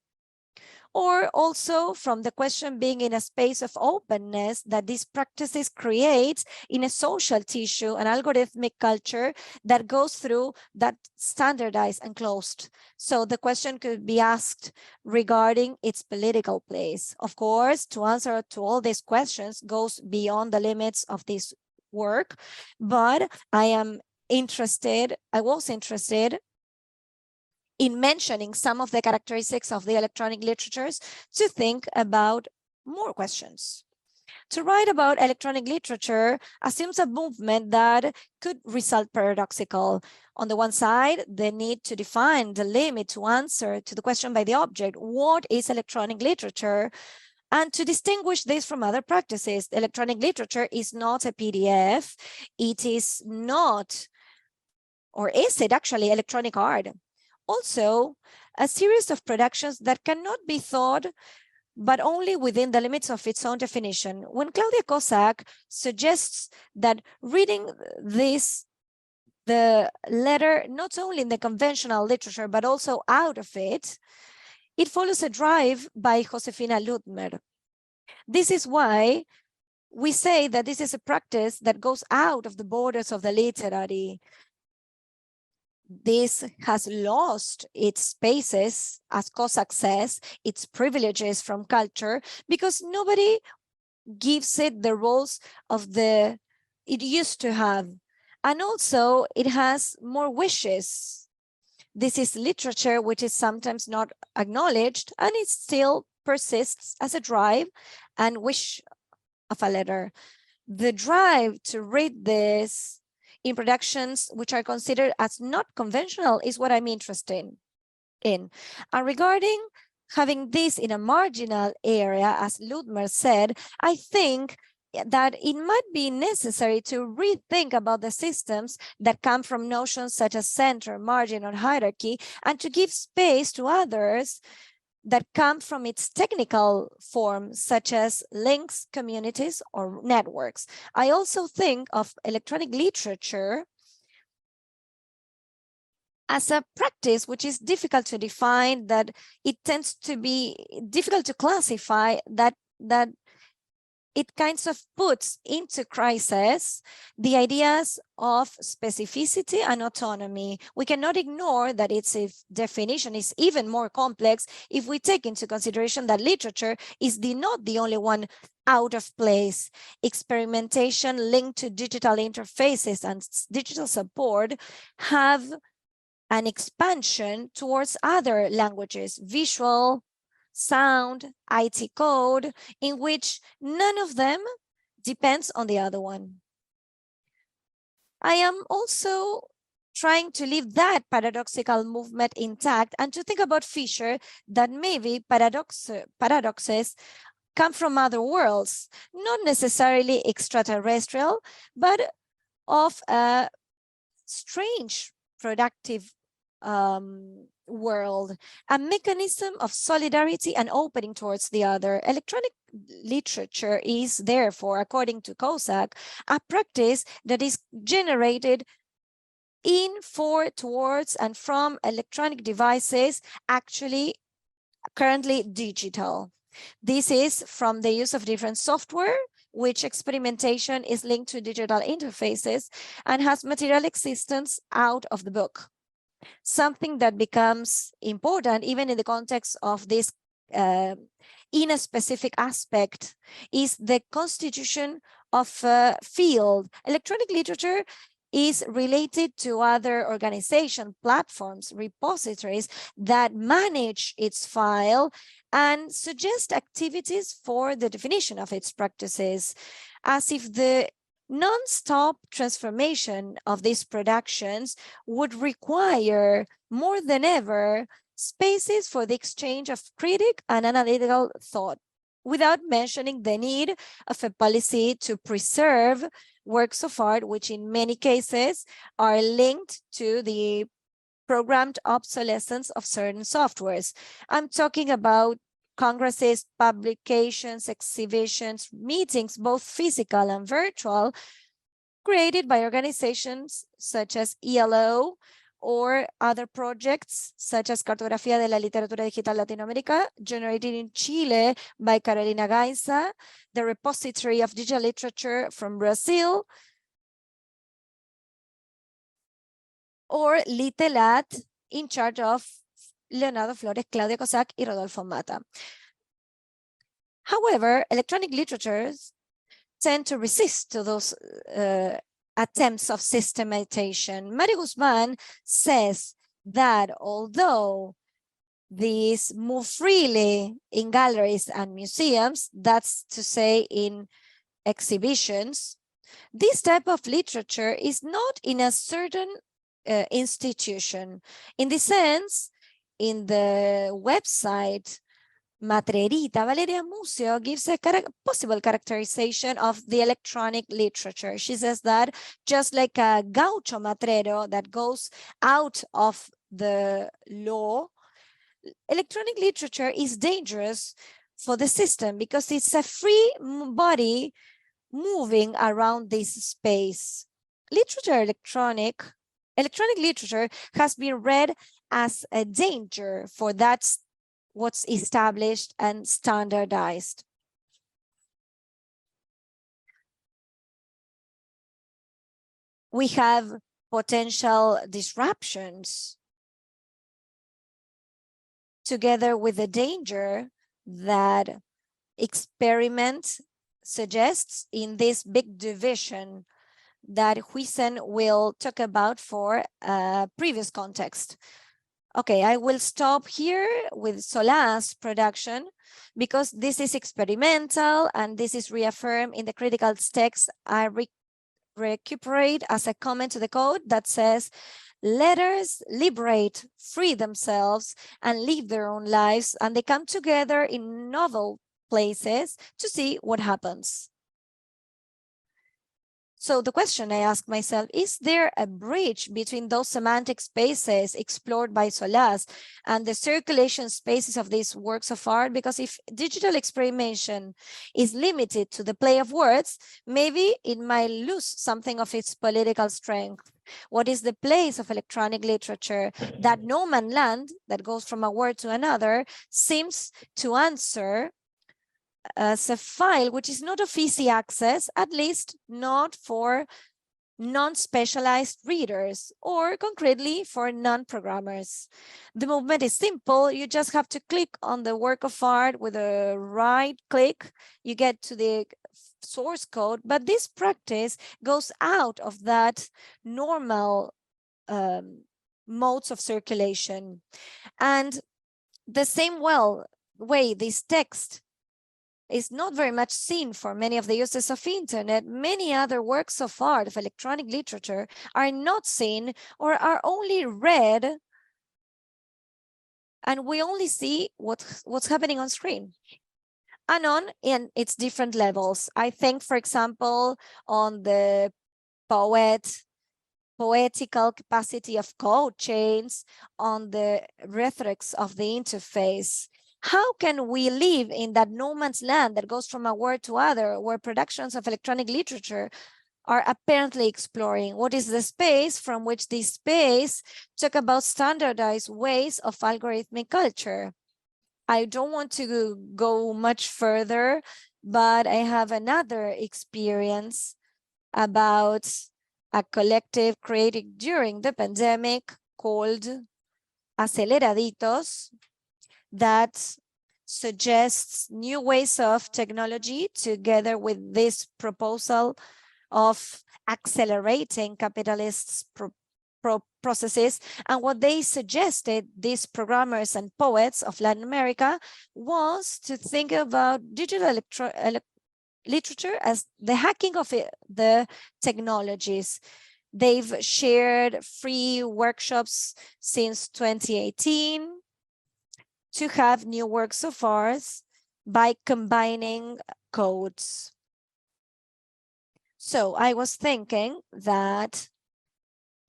or also from the question being in a space of openness that these practices create in a social tissue, an algorithmic culture that goes through that standardized and closed. So the question could be asked regarding its political place. Of course, to answer to all these questions goes beyond the limits of this work, but I was interested in mentioning some of the characteristics of the electronic literatures to think about more questions. To write about electronic literature assumes a movement that could result paradoxical. On the one side, the need to define the limit to answer to the question by the object, what is electronic literature? And to distinguish this from other practices, electronic literature is not a PDF. It is not, or is it actually electronic art? Also, a series of productions that cannot be thought but only within the limits of its own definition. When Claudia Cossack suggests that reading the letter, not only in the conventional literature, but also out of it, it follows a drive by Josefina Ludmer. This is why we say that this is a practice that goes out of the borders of the literary. This has lost its spaces, as Cossack says, its privileges from culture, because nobody gives it the roles of it used to have. And also it has more wishes. This is literature which is sometimes not acknowledged, and it still persists as a drive and wish of a letter. The drive to read this in productions which are considered as not conventional is what I'm interested in. in. And regarding having this in a marginal area, as Ludmer said, I think that it might be necessary to rethink about the systems that come from notions such as center, margin, or hierarchy, and to give space to others that come from its technical form, such as links, communities, or networks. I also think of electronic literature as a practice which is difficult to define, that it tends to be difficult to classify, that it kind of puts into crisis the ideas of specificity and autonomy. We cannot ignore that its definition is even more complex if we take into consideration that literature is not the only one out of place. Experimentation linked to digital interfaces and digital support have an expansion towards other languages, visual, sound, IT code, in which none of them depends on the other one. I am also trying to leave that paradoxical movement intact and to think about Fisher that maybe paradoxes come from other worlds, not necessarily extraterrestrial, but of a strange productive world, a mechanism of solidarity and opening towards the other. Electronic literature is therefore, according to Kozak, a practice that is generated in, for, towards, and from electronic devices, actually currently digital. This is from the use of different software, which experimentation is linked to digital interfaces and has material existence out of the book. Something that becomes important even in the context of this in a specific aspect is the constitution of a field. Electronic literature is related to other organization platforms, repositories that manage its file and suggest activities for the definition of its practices, as if the non-stop transformation of these productions would require more than ever spaces for the exchange of critic and analytical thought, without mentioning the need of a policy to preserve works of art, which in many cases are linked to the programmed obsolescence of certain softwares. I'm talking about congresses, publications, exhibitions, meetings, both physical and virtual, created by organizations such as ELO or other projects such as Cartografía de la Literatura Digital Latinoamérica, generated in Chile by Carolina Gainza, the repository of digital literature from Brazil, or Litelat, in charge of Leonardo Flores, Claudia Kozak, y Rodolfo Mata. However, electronic literatures tend to resist to those attempts of systematization. Mari Guzman says that although these move freely in galleries and museums, that's to say in exhibitions, this type of literature is not in a certain institution. In this sense, in the website Matrerita, Valeria Musio gives a possible characterization of the electronic literature. She says that just like a gaucho matrero that goes out of the law, electronic literature is dangerous for the system because it's a free body moving around this space. Electronic literature has been read as a danger for that's what's established and standardized. We have potential disruptions together with the danger that experiment suggests in this big division that Huisen will talk about for a previous context. Okay, I will stop here with Solás' production because this is experimental and this is reaffirmed in the critical text I recuperate as a comment to the code that says, letters liberate, free themselves, and live their own lives, and they come together in novel places to see what happens. So the question I ask myself, is there a bridge between those semantic spaces explored by Solás and the circulation spaces of these works of art? Because if digital experimentation is limited to the play of words, maybe it might lose something of its political strength. What is the place of electronic literature? That no man land that goes from a word to another seems to answer as a file which is not of easy access, at least not for non-specialized readers, or concretely for non-programmers. The movement is simple. You just have to click on the work of art with a right click. You get to the source code, but this practice goes out of that normal modes of circulation. And the same way this text is not very much seen for many of the uses of internet, many other works of art, of electronic literature, are not seen or are only read, and we only see what's happening on screen. And on in its different levels. I think, for example, on the poetical capacity of code chains, on the rhetorics of the interface. How can we live in that no man's land that goes from a word to other, where productions of electronic literature are apparently exploring? What is the space from which this space talk about standardized ways of algorithmic culture? I don't want to go much further, but I have another experience about a collective created during the pandemic called Aceleraditos, that suggests new ways of technology together with this proposal of accelerating capitalists' processes. And what they suggested, these programmers and poets of Latin America, was to think about digital literature as the hacking of the technologies. They've shared free workshops since 2018 to have new works of art by combining codes. So I was thinking that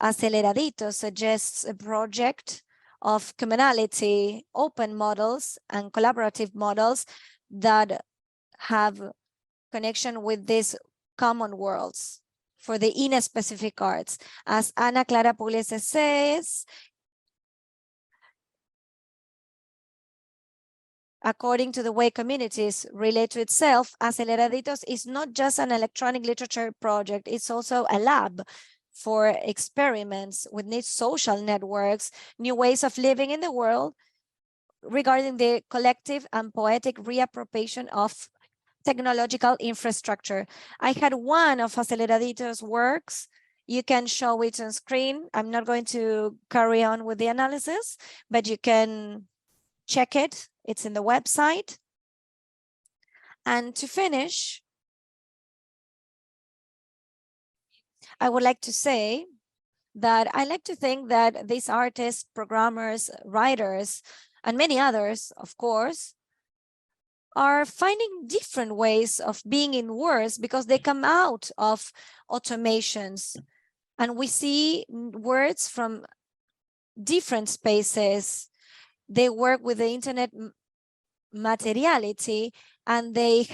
Aceleradito suggests a project of commonality, open models, and collaborative models that have connection with these common worlds for the inner-specific arts. As Ana Clara Pugliese says, according to the way communities relate to itself, Aceleraditos is not just an electronic literature project, it's also a lab for experiments with new social networks, new ways of living in the world, regarding the collective and poetic reappropriation of technological infrastructure. I had one of Aceleraditos' works. You can show it on screen. I'm not going to carry on with the analysis, but you can check it. It's in the website. And to finish, I would like to say that I like to think that these artists, programmers, writers, and many others, of course, are finding different ways of being in words because they come out of automations. And we see words from different spaces. They work with the internet materiality, and they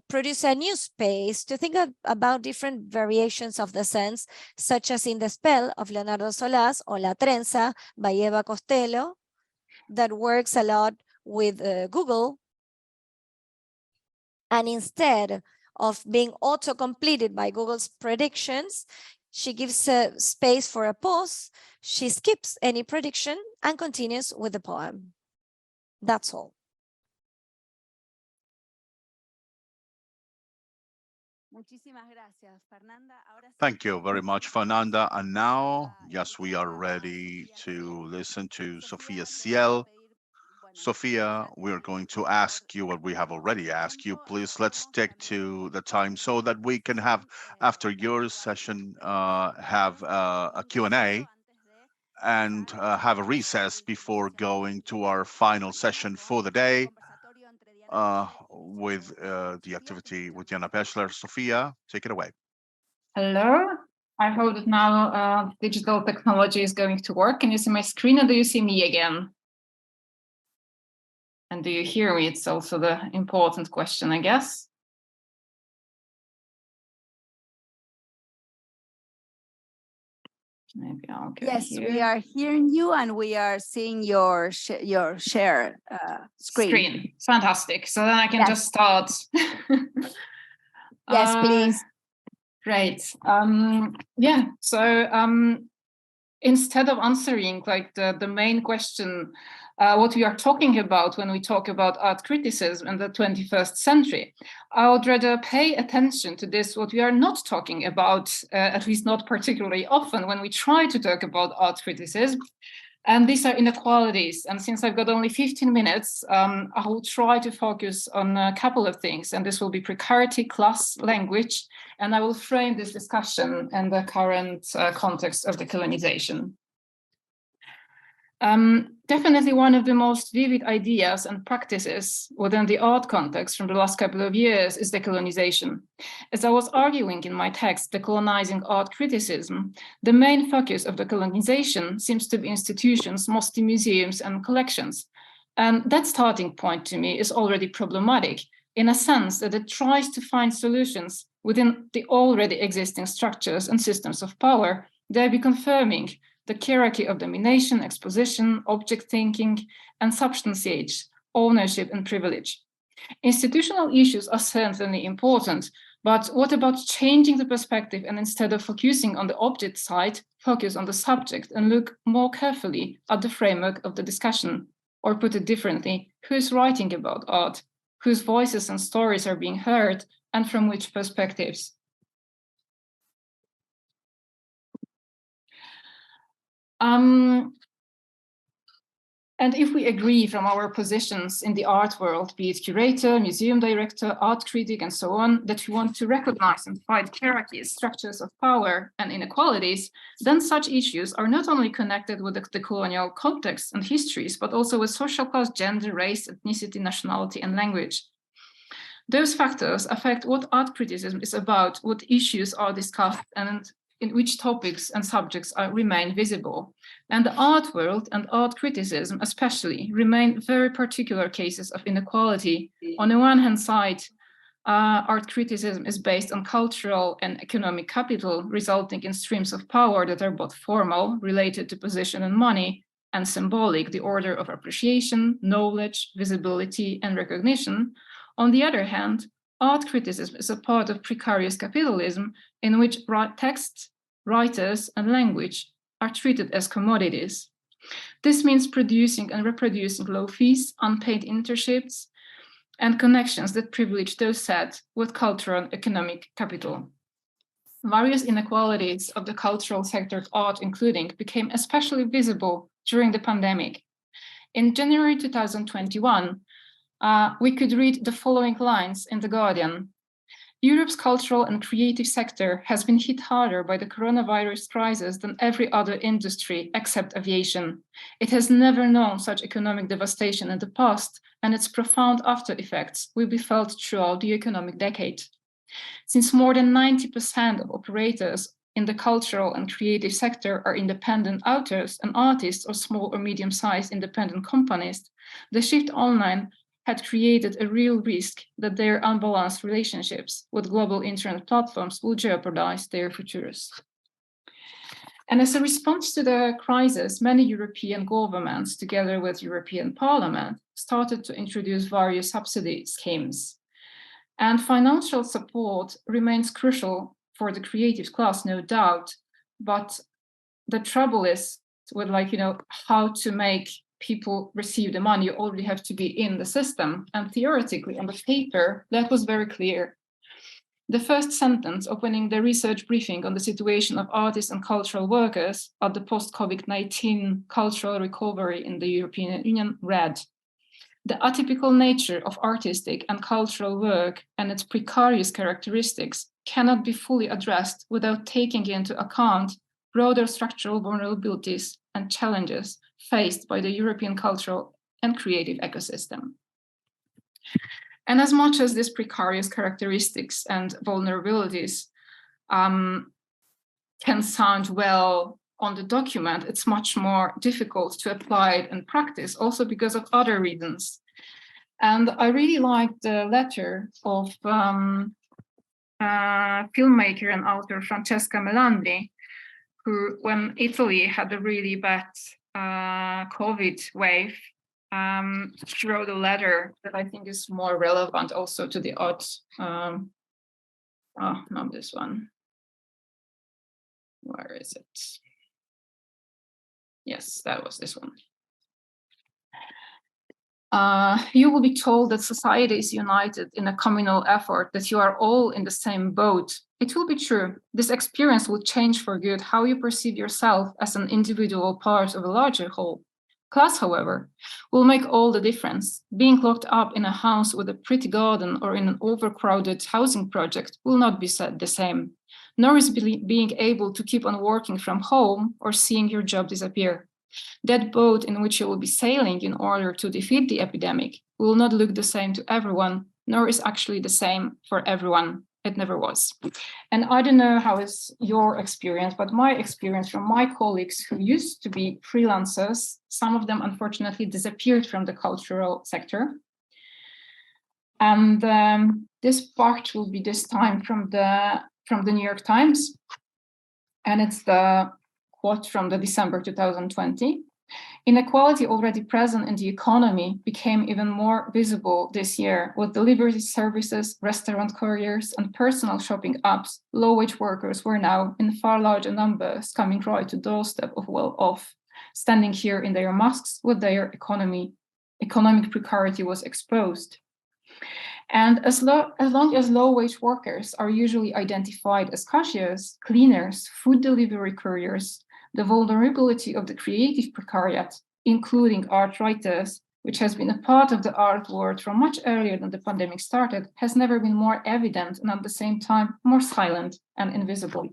produce a new space to think about different variations of the sense, such as in The Spell of Leonardo Solás or La Trenza by Eva Costello, that works a lot with Google. And instead of being auto-completed by Google's predictions, she gives a space for a pause, she skips any prediction and continues with the poem. That's all. Thank you very much, Fernanda. And now, yes, we are ready to listen to Sofia Ciel, Sophia, we're going to ask you what we have already asked you. Please, let's stick to the time so that we can have, after your session, have a Q&A and have a recess before going to our final session for the day with the activity with Jana Pechler. Sophia, take it away. Hello. I hope that now digital technology is going to work. Can you see my screen, or do you see me again? And do you hear me? It's also the important question, I guess. Maybe I'll go Yes, here. we are hearing you and we are seeing your share screen. Fantastic. So then I can Yes. just start. Yes, please. Great. Yeah. So instead of answering like the main question, what we are talking about when we talk about art criticism in the 21st century, I would rather pay attention to this, what we are not talking about, at least not particularly often when we try to talk about art criticism. And these are inequalities. And since I've got only 15 minutes, I will try to focus on a couple of things. And this will be precarity, class, language. And I will frame this discussion in the current context of decolonization. Definitely one of the most vivid ideas and practices within the art context from the last couple of years is decolonization. As I was arguing in my text, Decolonizing Art Criticism, the main focus of decolonization seems to be institutions, mostly museums and collections. And that starting point to me is already problematic in a sense that it tries to find solutions within the already existing structures and systems of power, thereby confirming the hierarchy of domination, exposition, object thinking, and substantiage, ownership and privilege. Institutional issues are certainly important, but what about changing the perspective and instead of focusing on the object side, focus on the subject and look more carefully at the framework of the discussion? Or put it differently, who's writing about art? Whose voices and stories are being heard and from which perspectives? And if we agree from our positions in the art world, be it curator, museum director, art critic, and so on, that we want to recognize and fight hierarchies, structures of power, and inequalities, then such issues are not only connected with the colonial context and histories, but also with social class, gender, race, ethnicity, nationality, and language. Those factors affect what art criticism is about, what issues are discussed, and in which topics and subjects remain visible. And the art world and art criticism especially remain very particular cases of inequality. On the one hand side, art criticism is based on cultural and economic capital, resulting in streams of power that are both formal, related to position and money, and symbolic, the order of appreciation, knowledge, visibility, and recognition. On the other hand, art criticism is a part of precarious capitalism in which text, writers, and language are treated as commodities. This means producing and reproducing low fees, unpaid internships, and connections that privilege those set with cultural and economic capital. Various inequalities of the cultural sector art, including, became especially visible during the pandemic. In January 2021, we could read the following lines in The Guardian. Europe's cultural and creative sector has been hit harder by the coronavirus crisis than every other industry except aviation. It has never known such economic devastation in the past, and its profound after effects will be felt throughout the economic decade. Since more than 90% of operators in the cultural and creative sector are independent authors and artists or small or medium-sized independent companies, the shift online had created a real risk that their unbalanced relationships with global internet platforms will jeopardize their futures. And as a response to the crisis, many European governments, together with European Parliament, started to introduce various subsidy schemes. And financial support remains crucial for the creative class, no doubt, but the trouble is with how to make people receive the money. You already have to be in the system. And theoretically, on the paper, that was very clear. The first sentence opening the research briefing on the situation of artists and cultural workers at the post-COVID-19 cultural recovery in the European Union read, The atypical nature of artistic and cultural work and its precarious characteristics cannot be fully addressed without taking into account broader structural vulnerabilities and challenges faced by the European cultural and creative ecosystem. And as much as these precarious characteristics and vulnerabilities can sound well on the document, it's much more difficult to apply it in practice, also because of other reasons. And I really liked the letter of filmmaker and author Francesca Melandri, who, when Italy had a really bad COVID wave, she wrote a letter that I think is more relevant also to the art. Not this one. Where is it? Yes, that was this one. You will be told that society is united in a communal effort, that you are all in the same boat. It will be true. This experience will change for good how you perceive yourself as an individual part of a larger whole. Class, however, will make all the difference. Being locked up in a house with a pretty garden or in an overcrowded housing project will not be the same, nor is being able to keep on working from home or seeing your job disappear. That boat in which you will be sailing in order to defeat the epidemic will not look the same to everyone, nor is actually the same for everyone. It never was. And I don't know how is your experience, but my experience from my colleagues who used to be freelancers, some of them unfortunately disappeared from the cultural sector. And this part will be this time from the New York Times. And it's the quote from the December 2020. Inequality already present in the economy became even more visible this year with delivery services, restaurant couriers, and personal shopping apps. Low-wage workers were now in far larger numbers coming right to doorstep of well-off, standing here in their masks with their economic precarity was exposed. And as long as low-wage workers are usually identified as cashiers, cleaners, food delivery couriers, the vulnerability of the creative precariat, including art writers, which has been a part of the art world from much earlier than the pandemic started, has never been more evident and at the same time more silent and invisible.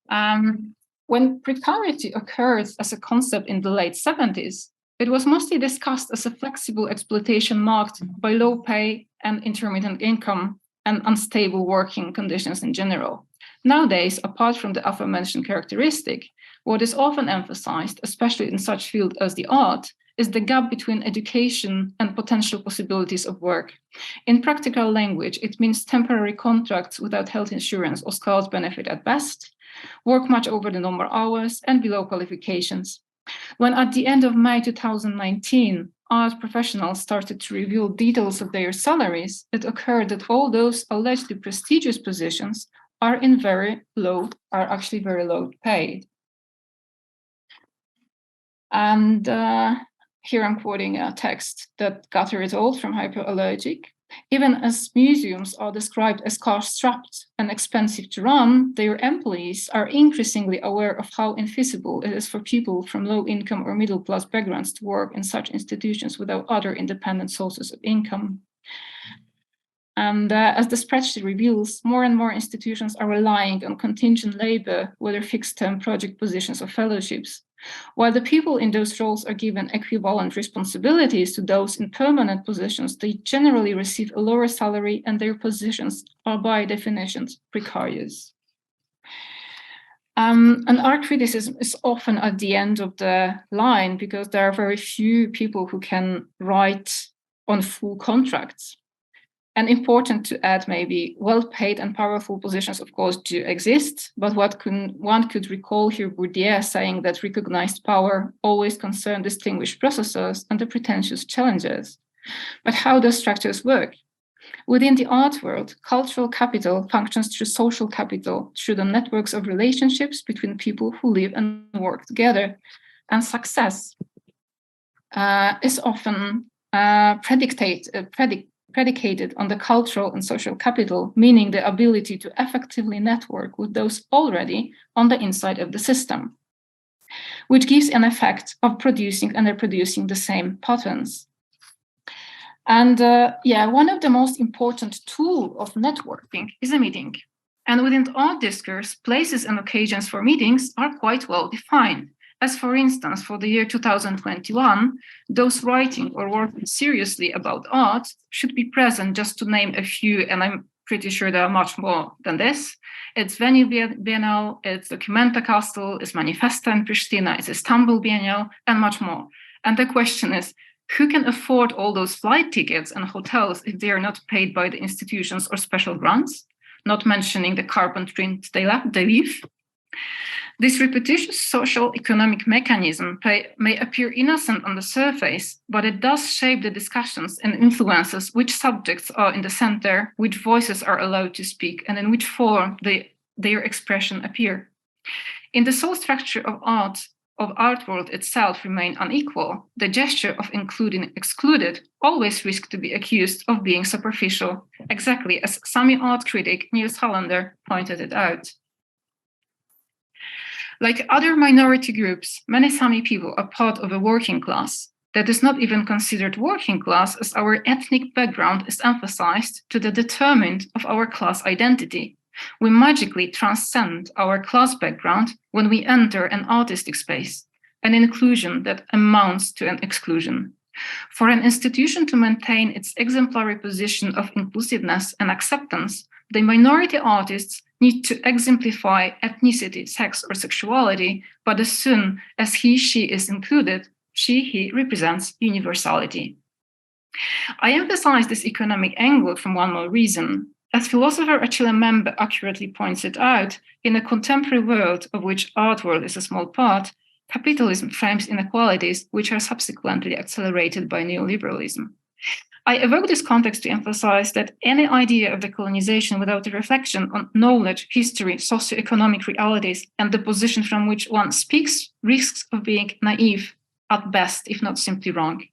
When precarity occurred as a concept in the late 70s, it was mostly discussed as a flexible exploitation marked by low pay and intermittent income and unstable working conditions in general. Nowadays, apart from the aforementioned characteristic, what is often emphasized, especially in such fields as the art, is the gap between education and potential possibilities of work. In practical language, it means temporary contracts without health insurance or scarce benefit at best, work much over the normal hours, and below qualifications. When at the end of May 2019, art professionals started to reveal details of their salaries, it occurred that all those allegedly prestigious positions are actually very low paid. And here I'm quoting a text that Gatter et al. From Hyperallergic. Even as museums are described as cash-strapped and expensive to run, their employees are increasingly aware of how infeasible it is for people from low-income or middle-class backgrounds to work in such institutions without other independent sources of income. And as the spreadsheet reveals, more and more institutions are relying on contingent labor, whether fixed-term project positions or fellowships. While the people in those roles are given equivalent responsibilities to those in permanent positions, they generally receive a lower salary and their positions are by definition precarious. And art criticism is often at the end of the line because there are very few people who can write on full contracts. And important to add, maybe well-paid and powerful positions, of course, do exist. But one could recall here Bourdieu saying that recognized power always concerns distinguished processors and the pretentious challengers. But how do structures work? Within the art world, cultural capital functions through social capital, through the networks of relationships between people who live and work together. And success is often predicated on the cultural and social capital, meaning the ability to effectively network with those already on the inside of the system. which gives an effect of producing and reproducing the same patterns. And one of the most important tools of networking is a meeting. And within art discourse, places and occasions for meetings are quite well defined. As for instance, for the year 2021, those writing or working seriously about art should be present, just to name a few, and I'm pretty sure there are much more than this. It's Venue Biennale, it's Documenta Castle, it's Manifesta in Pristina, it's Istanbul Biennale, and much more. And the question is, who can afford all those flight tickets and hotels if they are not paid by the institutions or special grants? Not mentioning the carbon print they leave. This repetitious social economic mechanism may appear innocent on the surface, but it does shape the discussions and influences which subjects are in the center, which voices are allowed to speak, and in which form their expression appear. In the soul structure of art world itself remain unequal, the gesture of including excluded always risks to be accused of being superficial, exactly as Sami art critic Niels Hollander pointed it out. Like other minority groups, many Sami people are part of a working class that is not even considered working class, as our ethnic background is emphasized to the determinant of our class identity. We magically transcend our class background when we enter an artistic space, an inclusion that amounts to an exclusion. For an institution to maintain its exemplary position of inclusiveness and acceptance, the minority artists need to exemplify ethnicity, sex, or sexuality, but as soon as he/she is included, she/he represents universality. I emphasize this economic angle from one more reason. As philosopher Achille Mbembe accurately points it out, in a contemporary world of which art world is a small part, capitalism frames inequalities which are subsequently accelerated by neoliberalism. I evoke this context to emphasize that any idea of decolonization without a reflection on knowledge, history, socioeconomic realities, and the position from which one speaks risks of being naive at best, if not simply wrong.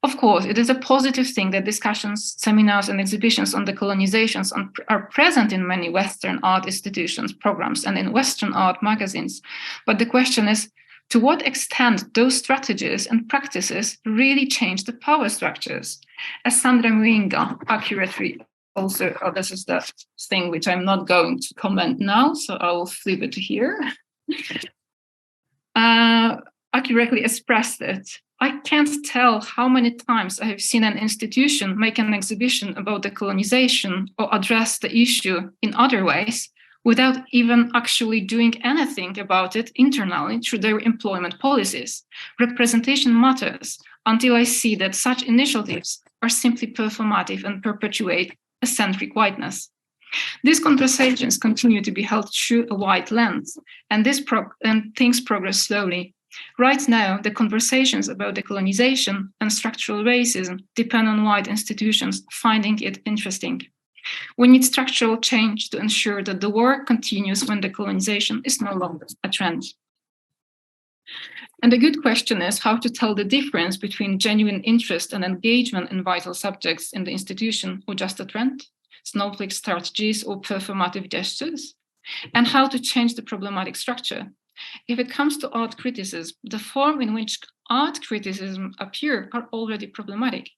Of course, it is a positive thing that discussions, seminars, and exhibitions on decolonizations are present in many Western art institutions, programs, and in Western art magazines. But the question is, to what extent those strategies and practices really change the power structures? As Sandra Mwinga accurately also, this is the thing which I'm not going to comment now, so I will flip it here. Accurately expressed it. I can't tell how many times I have seen an institution make an exhibition about decolonization or address the issue in other ways without even actually doing anything about it internally through their employment policies. Representation matters until I see that such initiatives are simply performative and perpetuate a centric whiteness. These conversations continue to be held through a wide lens, and things progress slowly. Right now, the conversations about decolonization and structural racism depend on white institutions finding it interesting. We need structural change to ensure that the work continues when decolonization is no longer a trend. And the good question is how to tell the difference between genuine interest and engagement in vital subjects in the institution or just a trend, snowflake strategies or performative gestures, and how to change the problematic structure. If it comes to art criticism, the form in which art criticism appear are already problematic.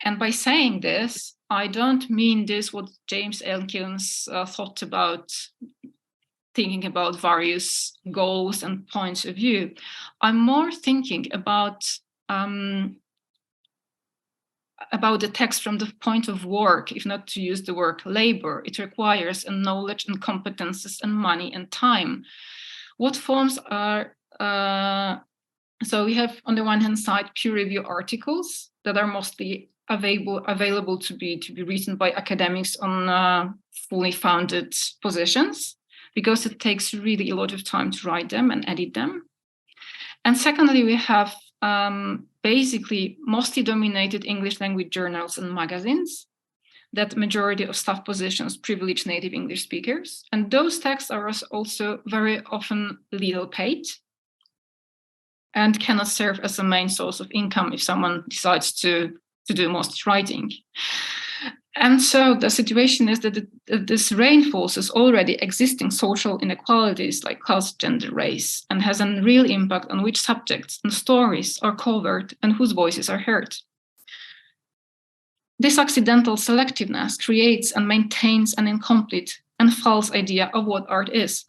And by saying this, I don't mean this what James Elkins thought about thinking about various goals and points of view. I'm more thinking about the text from the point of work, if not to use the word labor. It requires a knowledge and competences and money and time. What forms are, so we have on the one hand side peer review articles that are mostly available to be written by academics on fully founded positions, because it takes really a lot of time to write them and edit them. And secondly, we have basically mostly dominated English language journals and magazines that majority of staff positions privilege native English speakers. And those texts are also very often little paid and cannot serve as a main source of income if someone decides to do most writing. And so the situation is that this reinforces already existing social inequalities like class, gender, race, and has a real impact on which subjects and stories are covered and whose voices are heard. This accidental selectiveness creates and maintains an incomplete and false idea of what art is.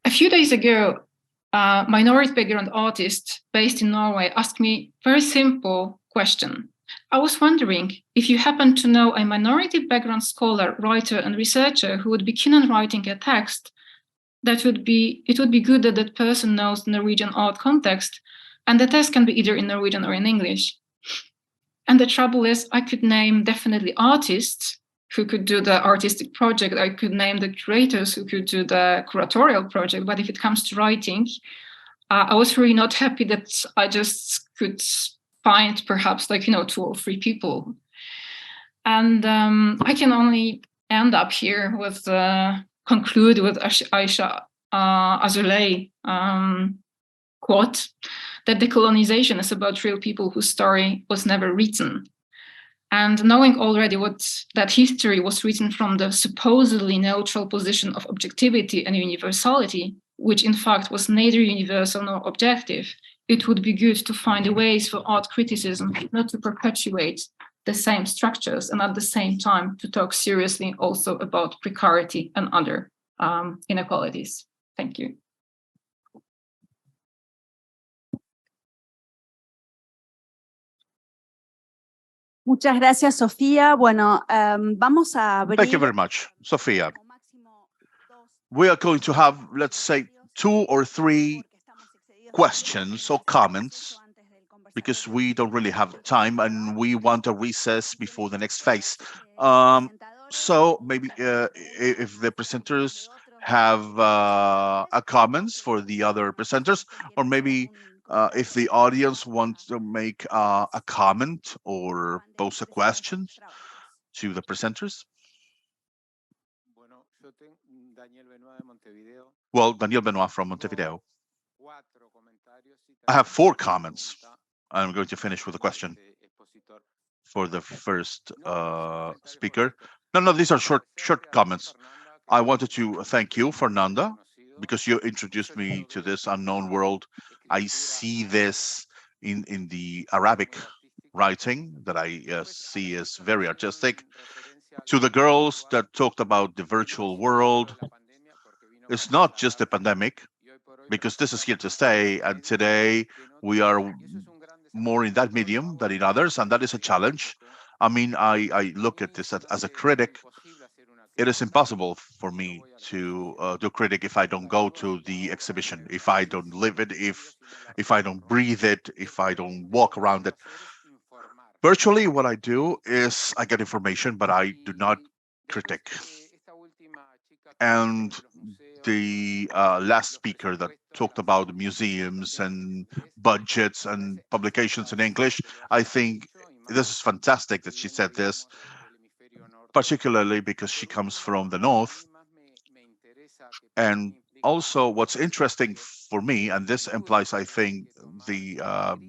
A few days ago, a minority background artist based in Norway asked me a very simple question. I was wondering if you happen to know a minority background scholar, writer, and researcher who would be keen on writing a text it would be good that that person knows the Norwegian art context, and the text can be either in Norwegian or in English. And the trouble is, I could name definitely artists who could do the artistic project. I could name the curators who could do the curatorial project. But if it comes to writing, I was really not happy that I just could find perhaps 2 or 3 people. And I can only end up here with conclude with Aisha Azoulay quote, that decolonization is about real people whose story was never written. And knowing already that history was written from the supposedly neutral position of objectivity and universality, which in fact was neither universal nor objective, it would be good to find ways for art criticism not to perpetuate the same structures, and at the same time to talk seriously also about precarity and other inequalities. Thank you. Muchas gracias, Sofía. Bueno, vamos a abrir. Thank you very much, Sophia. We are going to have, let's say, 2 or 3 questions or comments, because we don't really have time and we want a recess before the next phase. So maybe if the presenters have a comments for the other presenters, or maybe if the audience wants to make a comment or pose a question to the presenters. Well, Daniel Benoit from Montevideo. I have 4 comments. I'm going to finish with a question for the first speaker. No, these are short comments. I wanted to thank you, Fernanda, because you introduced me to this unknown world. I see this in the Arabic writing that I see as very artistic. To the girls that talked about the virtual world, it's not just the pandemic, because this is here to stay, and today we are more in that medium than in others, and that is a challenge. I mean, I look at this as a critic. It is impossible for me to do critic if I don't go to the exhibition, if I don't live it, if I don't breathe it, if I don't walk around it. Virtually, what I do is I get information, but I do not critic. And the last speaker that talked about museums and budgets and publications in English, I think this is fantastic that she said this, particularly because she comes from the North. And also what's interesting for me, and this implies, I think, the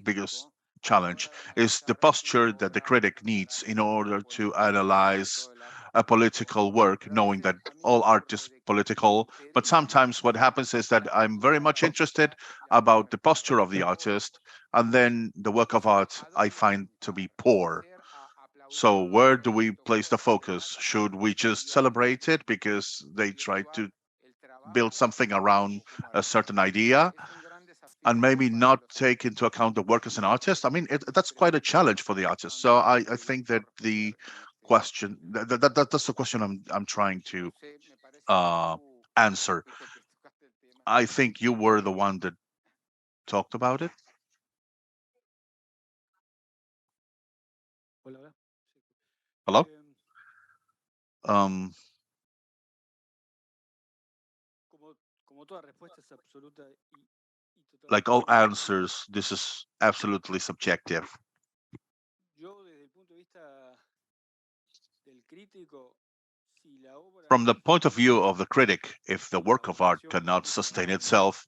biggest challenge, is the posture that the critic needs in order to analyze a political work, knowing that all art is political. But sometimes what happens is that I'm very much interested about the posture of the artist, and then the work of art I find to be poor. So where do we place the focus? Should we just celebrate it because they try to build something around a certain idea and maybe not take into account the work as an artist? I mean, that's quite a challenge for the artist. So I think that the question that's the question I'm trying to answer. I think you were the one that talked about it. Hello? Like all answers, this is absolutely subjective. From the point of view of the critic, if the work of art cannot sustain itself,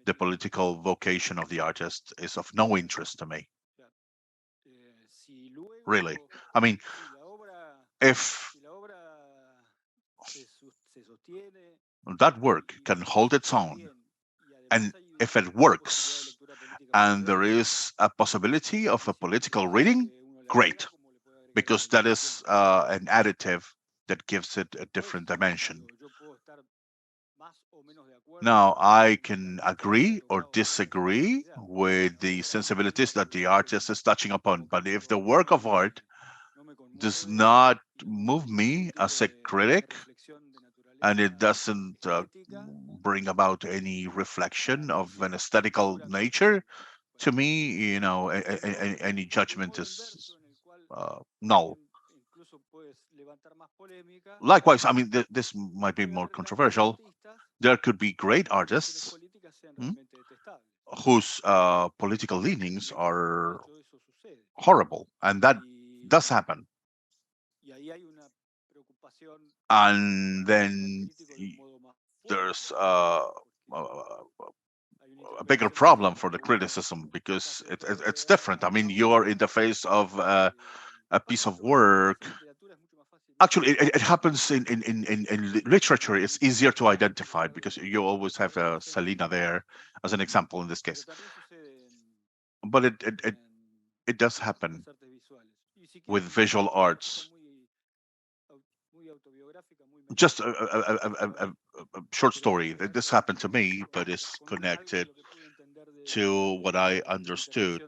the political vocation of the artist is of no interest to me. really. I mean, if that work can hold its own, and if it works, and there is a possibility of a political reading, great, because that is an additive that gives it a different dimension. Now, I can agree or disagree with the sensibilities that the artist is touching upon, but if the work of art does not move me as a critic, and it doesn't bring about any reflection of an aesthetical nature, to me, you know, any judgment is null. Likewise, I mean, this might be more controversial. There could be great artists whose political leanings are horrible, and that does happen. And then there's a bigger problem for the criticism because it's different. I mean, you're in the face of a piece of work. Actually, it happens in literature. It's easier to identify because you always have Selena there as an example in this case. But it does happen with visual arts. Just a short story. This happened to me, but it's connected to what I understood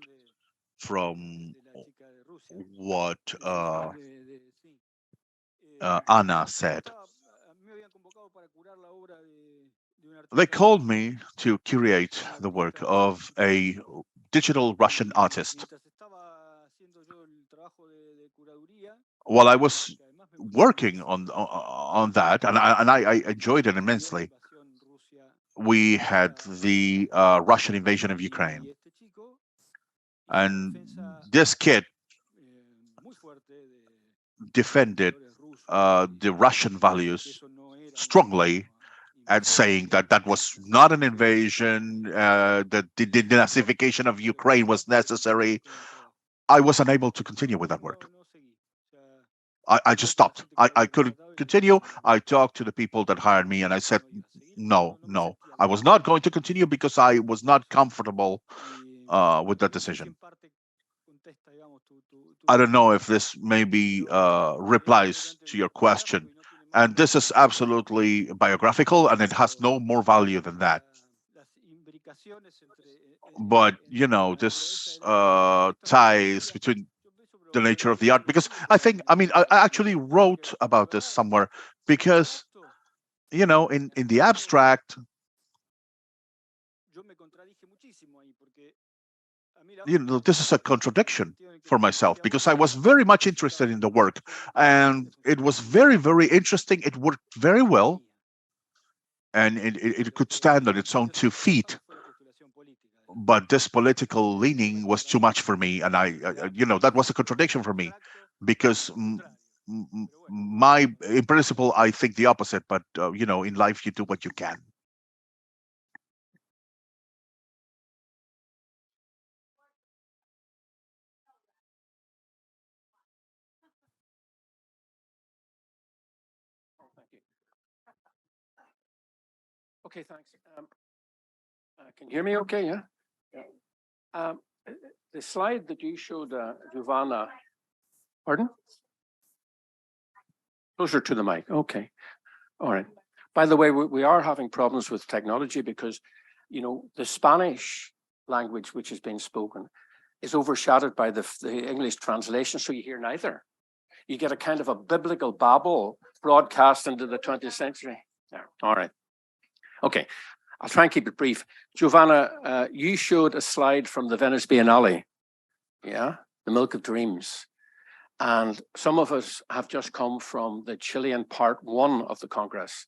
from what Anna said. They called me to curate the work of a digital Russian artist. While I was working on that, and I enjoyed it immensely, we had the Russian invasion of Ukraine, and this kid defended the Russian values strongly, and saying that that was not an invasion, that the denazification of Ukraine was necessary. I was unable to continue with that work. I just stopped. I couldn't continue. I talked to the people that hired me and I said, no. I was not going to continue because I was not comfortable with that decision. I don't know if this maybe replies to your question. And this is absolutely biographical and it has no more value than that. But, you know, this ties between the nature of the art, because I mean, I actually wrote about this somewhere, because, you know, in the abstract, you know, this is a contradiction for myself, because I was very much interested in the work and it was very, very interesting. It worked very well and it could stand on its own 2 feet. But this political leaning was too much for me, and I you know, that was a contradiction for me, because in principle, I think the opposite. But you know, in life, you do what you can. Thank you. Okay, thanks. Can you hear me okay? Yeah. The slide that you showed, Giovanna, pardon? Closer to the mic. Okay. All right. By the way, we are having problems with technology because, you know, the Spanish language which is being spoken is overshadowed by the English translation, so you hear neither. You get a kind of a biblical babble broadcast into the 20th century. Yeah. All right. Okay. I'll try and keep it brief. Giovanna, you showed a slide from the Venice Biennale, yeah, the Milk of Dreams. And some of us have just come from the Chilean part 1 of the Congress.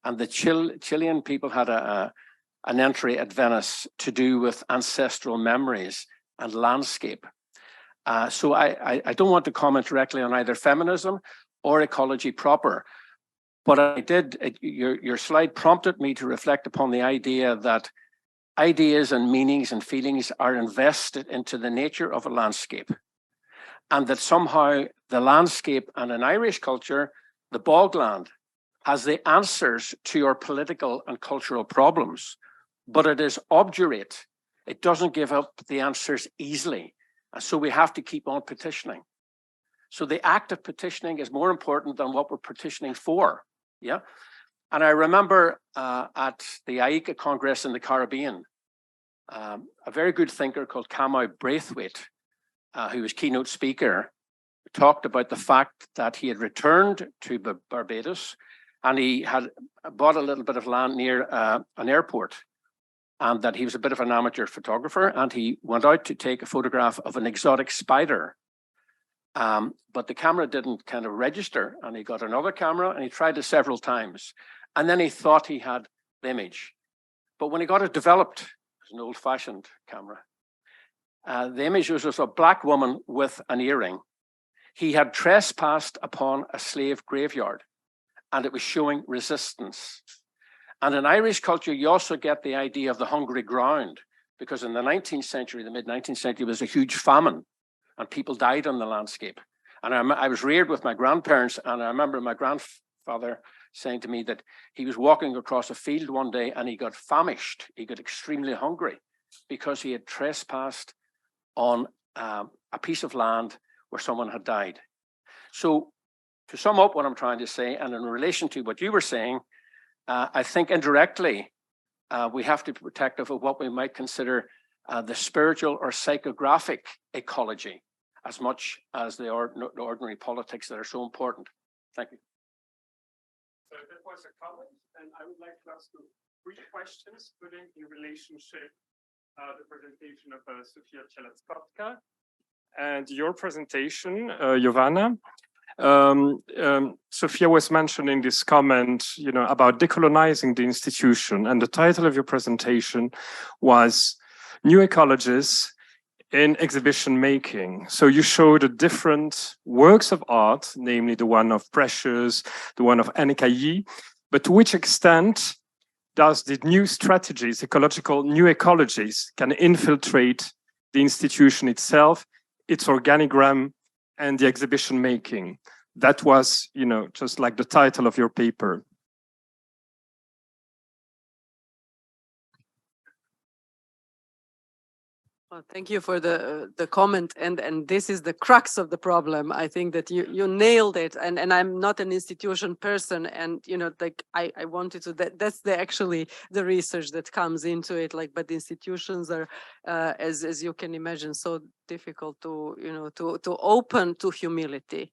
And the Chilean people had an entry at Venice to do with ancestral memories and landscape. So I don't want to comment directly on either feminism or ecology proper. But I did, your slide prompted me to reflect upon the idea that ideas and meanings and feelings are invested into the nature of a landscape. and that somehow the landscape and in Irish culture, the bogland has the answers to your political and cultural problems, but it is obdurate. It doesn't give up the answers easily. And so we have to keep on petitioning. So the act of petitioning is more important than what we're petitioning for. Yeah. And I remember at the AICA Congress in the Caribbean, a very good thinker called Kamau Braithwaite, who was keynote speaker, talked about the fact that he had returned to Barbados and he had bought a little bit of land near an airport, and that he was a bit of an amateur photographer, and he went out to take a photograph of an exotic spider. But the camera didn't kind of register, and he got another camera and he tried it several times. And then he thought he had the image. But when he got it developed, it was an old-fashioned camera. The image was a black woman with an earring. He had trespassed upon a slave graveyard, and it was showing resistance. And in Irish culture, you also get the idea of the hungry ground, because in the 19th century, the mid-19th century, was a huge famine, and people died on the landscape. And I was reared with my grandparents, and I remember my grandfather saying to me that he was walking across a field one day and he got famished. He got extremely hungry because he had trespassed on a piece of land where someone had died. So to sum up what I'm trying to say, and in relation to what you were saying, I think indirectly, we have to be protective of what we might consider the spiritual or psychographic ecology, as much as the ordinary politics that are so important. Thank you. So that was a comment, and I would like to ask you 3 questions putting in relationship the presentation of Sofia Czeletkotka and your presentation, Jovana. Sofia was mentioning this comment, about decolonizing the institution, and the title of your presentation was New Ecologies in Exhibition Making. So you showed the different works of art, namely the one of Precious, the one of Annika Yee, but to which extent does the new strategies, ecological new ecologies, can infiltrate the institution itself, its organigram, and the exhibition making? That was, just like the title of your paper. Well, thank you for the comment, and this is the crux of the problem. I think that you nailed it, and I'm not an institution person, and I wanted to. That's actually the research that comes into it. But the institutions are, as you can imagine, so difficult to to open to humility,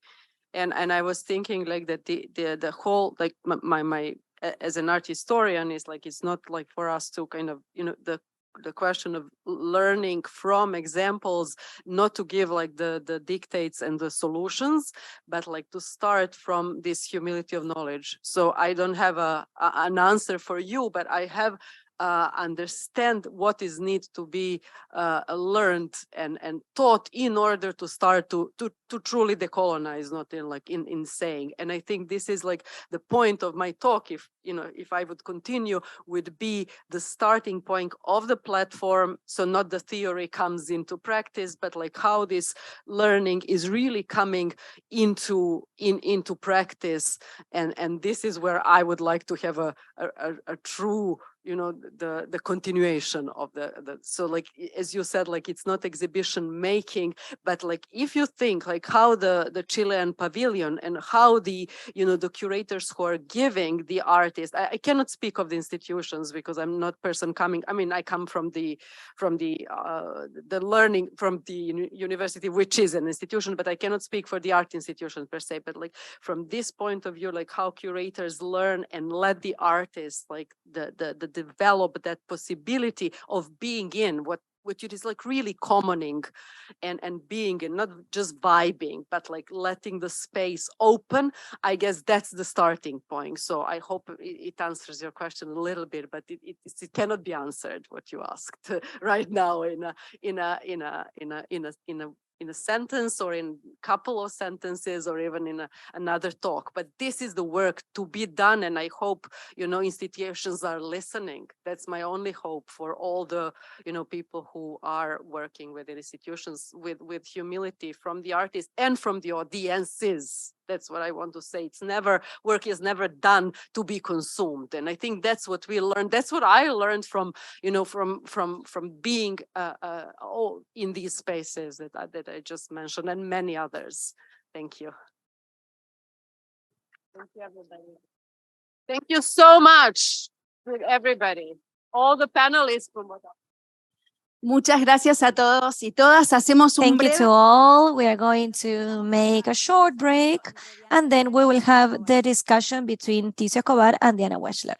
and I was thinking that the whole my as an art historian is it's not for us to kind of the question of learning from examples, not to give the dictates and the solutions, but to start from this humility of knowledge. So I don't have an answer for you, but I have understand what is need to be learned and taught in order to start to truly decolonize, not in saying. And I think this is the point of my talk. If I would continue, would be the starting point of the platform. So not the theory comes into practice, but how this learning is really coming into practice. And this is where I would like to have a true the continuation of so as you said, it's not exhibition making, but if you think how the Chilean pavilion and how the the curators who are giving the artists, I cannot speak of the institutions because I'm not person coming. I mean, I come from the learning from the university, which is an institution, but I cannot speak for the art institution per se. But from this point of view, how curators learn and let the artists the develop that possibility of being in what it is really commoning and being and not just vibing, but letting the space open. I guess that's the starting point. So I hope it answers your question a little bit, but it cannot be answered what you asked right now in a a sentence or in a couple of sentences or even in another talk. But this is the work to be done. And I hope, institutions are listening. That's my only hope for all the, people who are working with institutions with humility from the artists and from the audiences. That's what I want to say. Work is never done to be consumed. And I think that's what we learned. That's what I learned from being in these spaces that I just mentioned and many others. Thank you. Thank you, everybody. Thank you so much to everybody, all the panelists from what. Muchas gracias a todos y todas. Hacemos un Thank you breve... to all. We are going to make a short break, and then we will have the discussion between Ticio Escobar and Diana Weschler.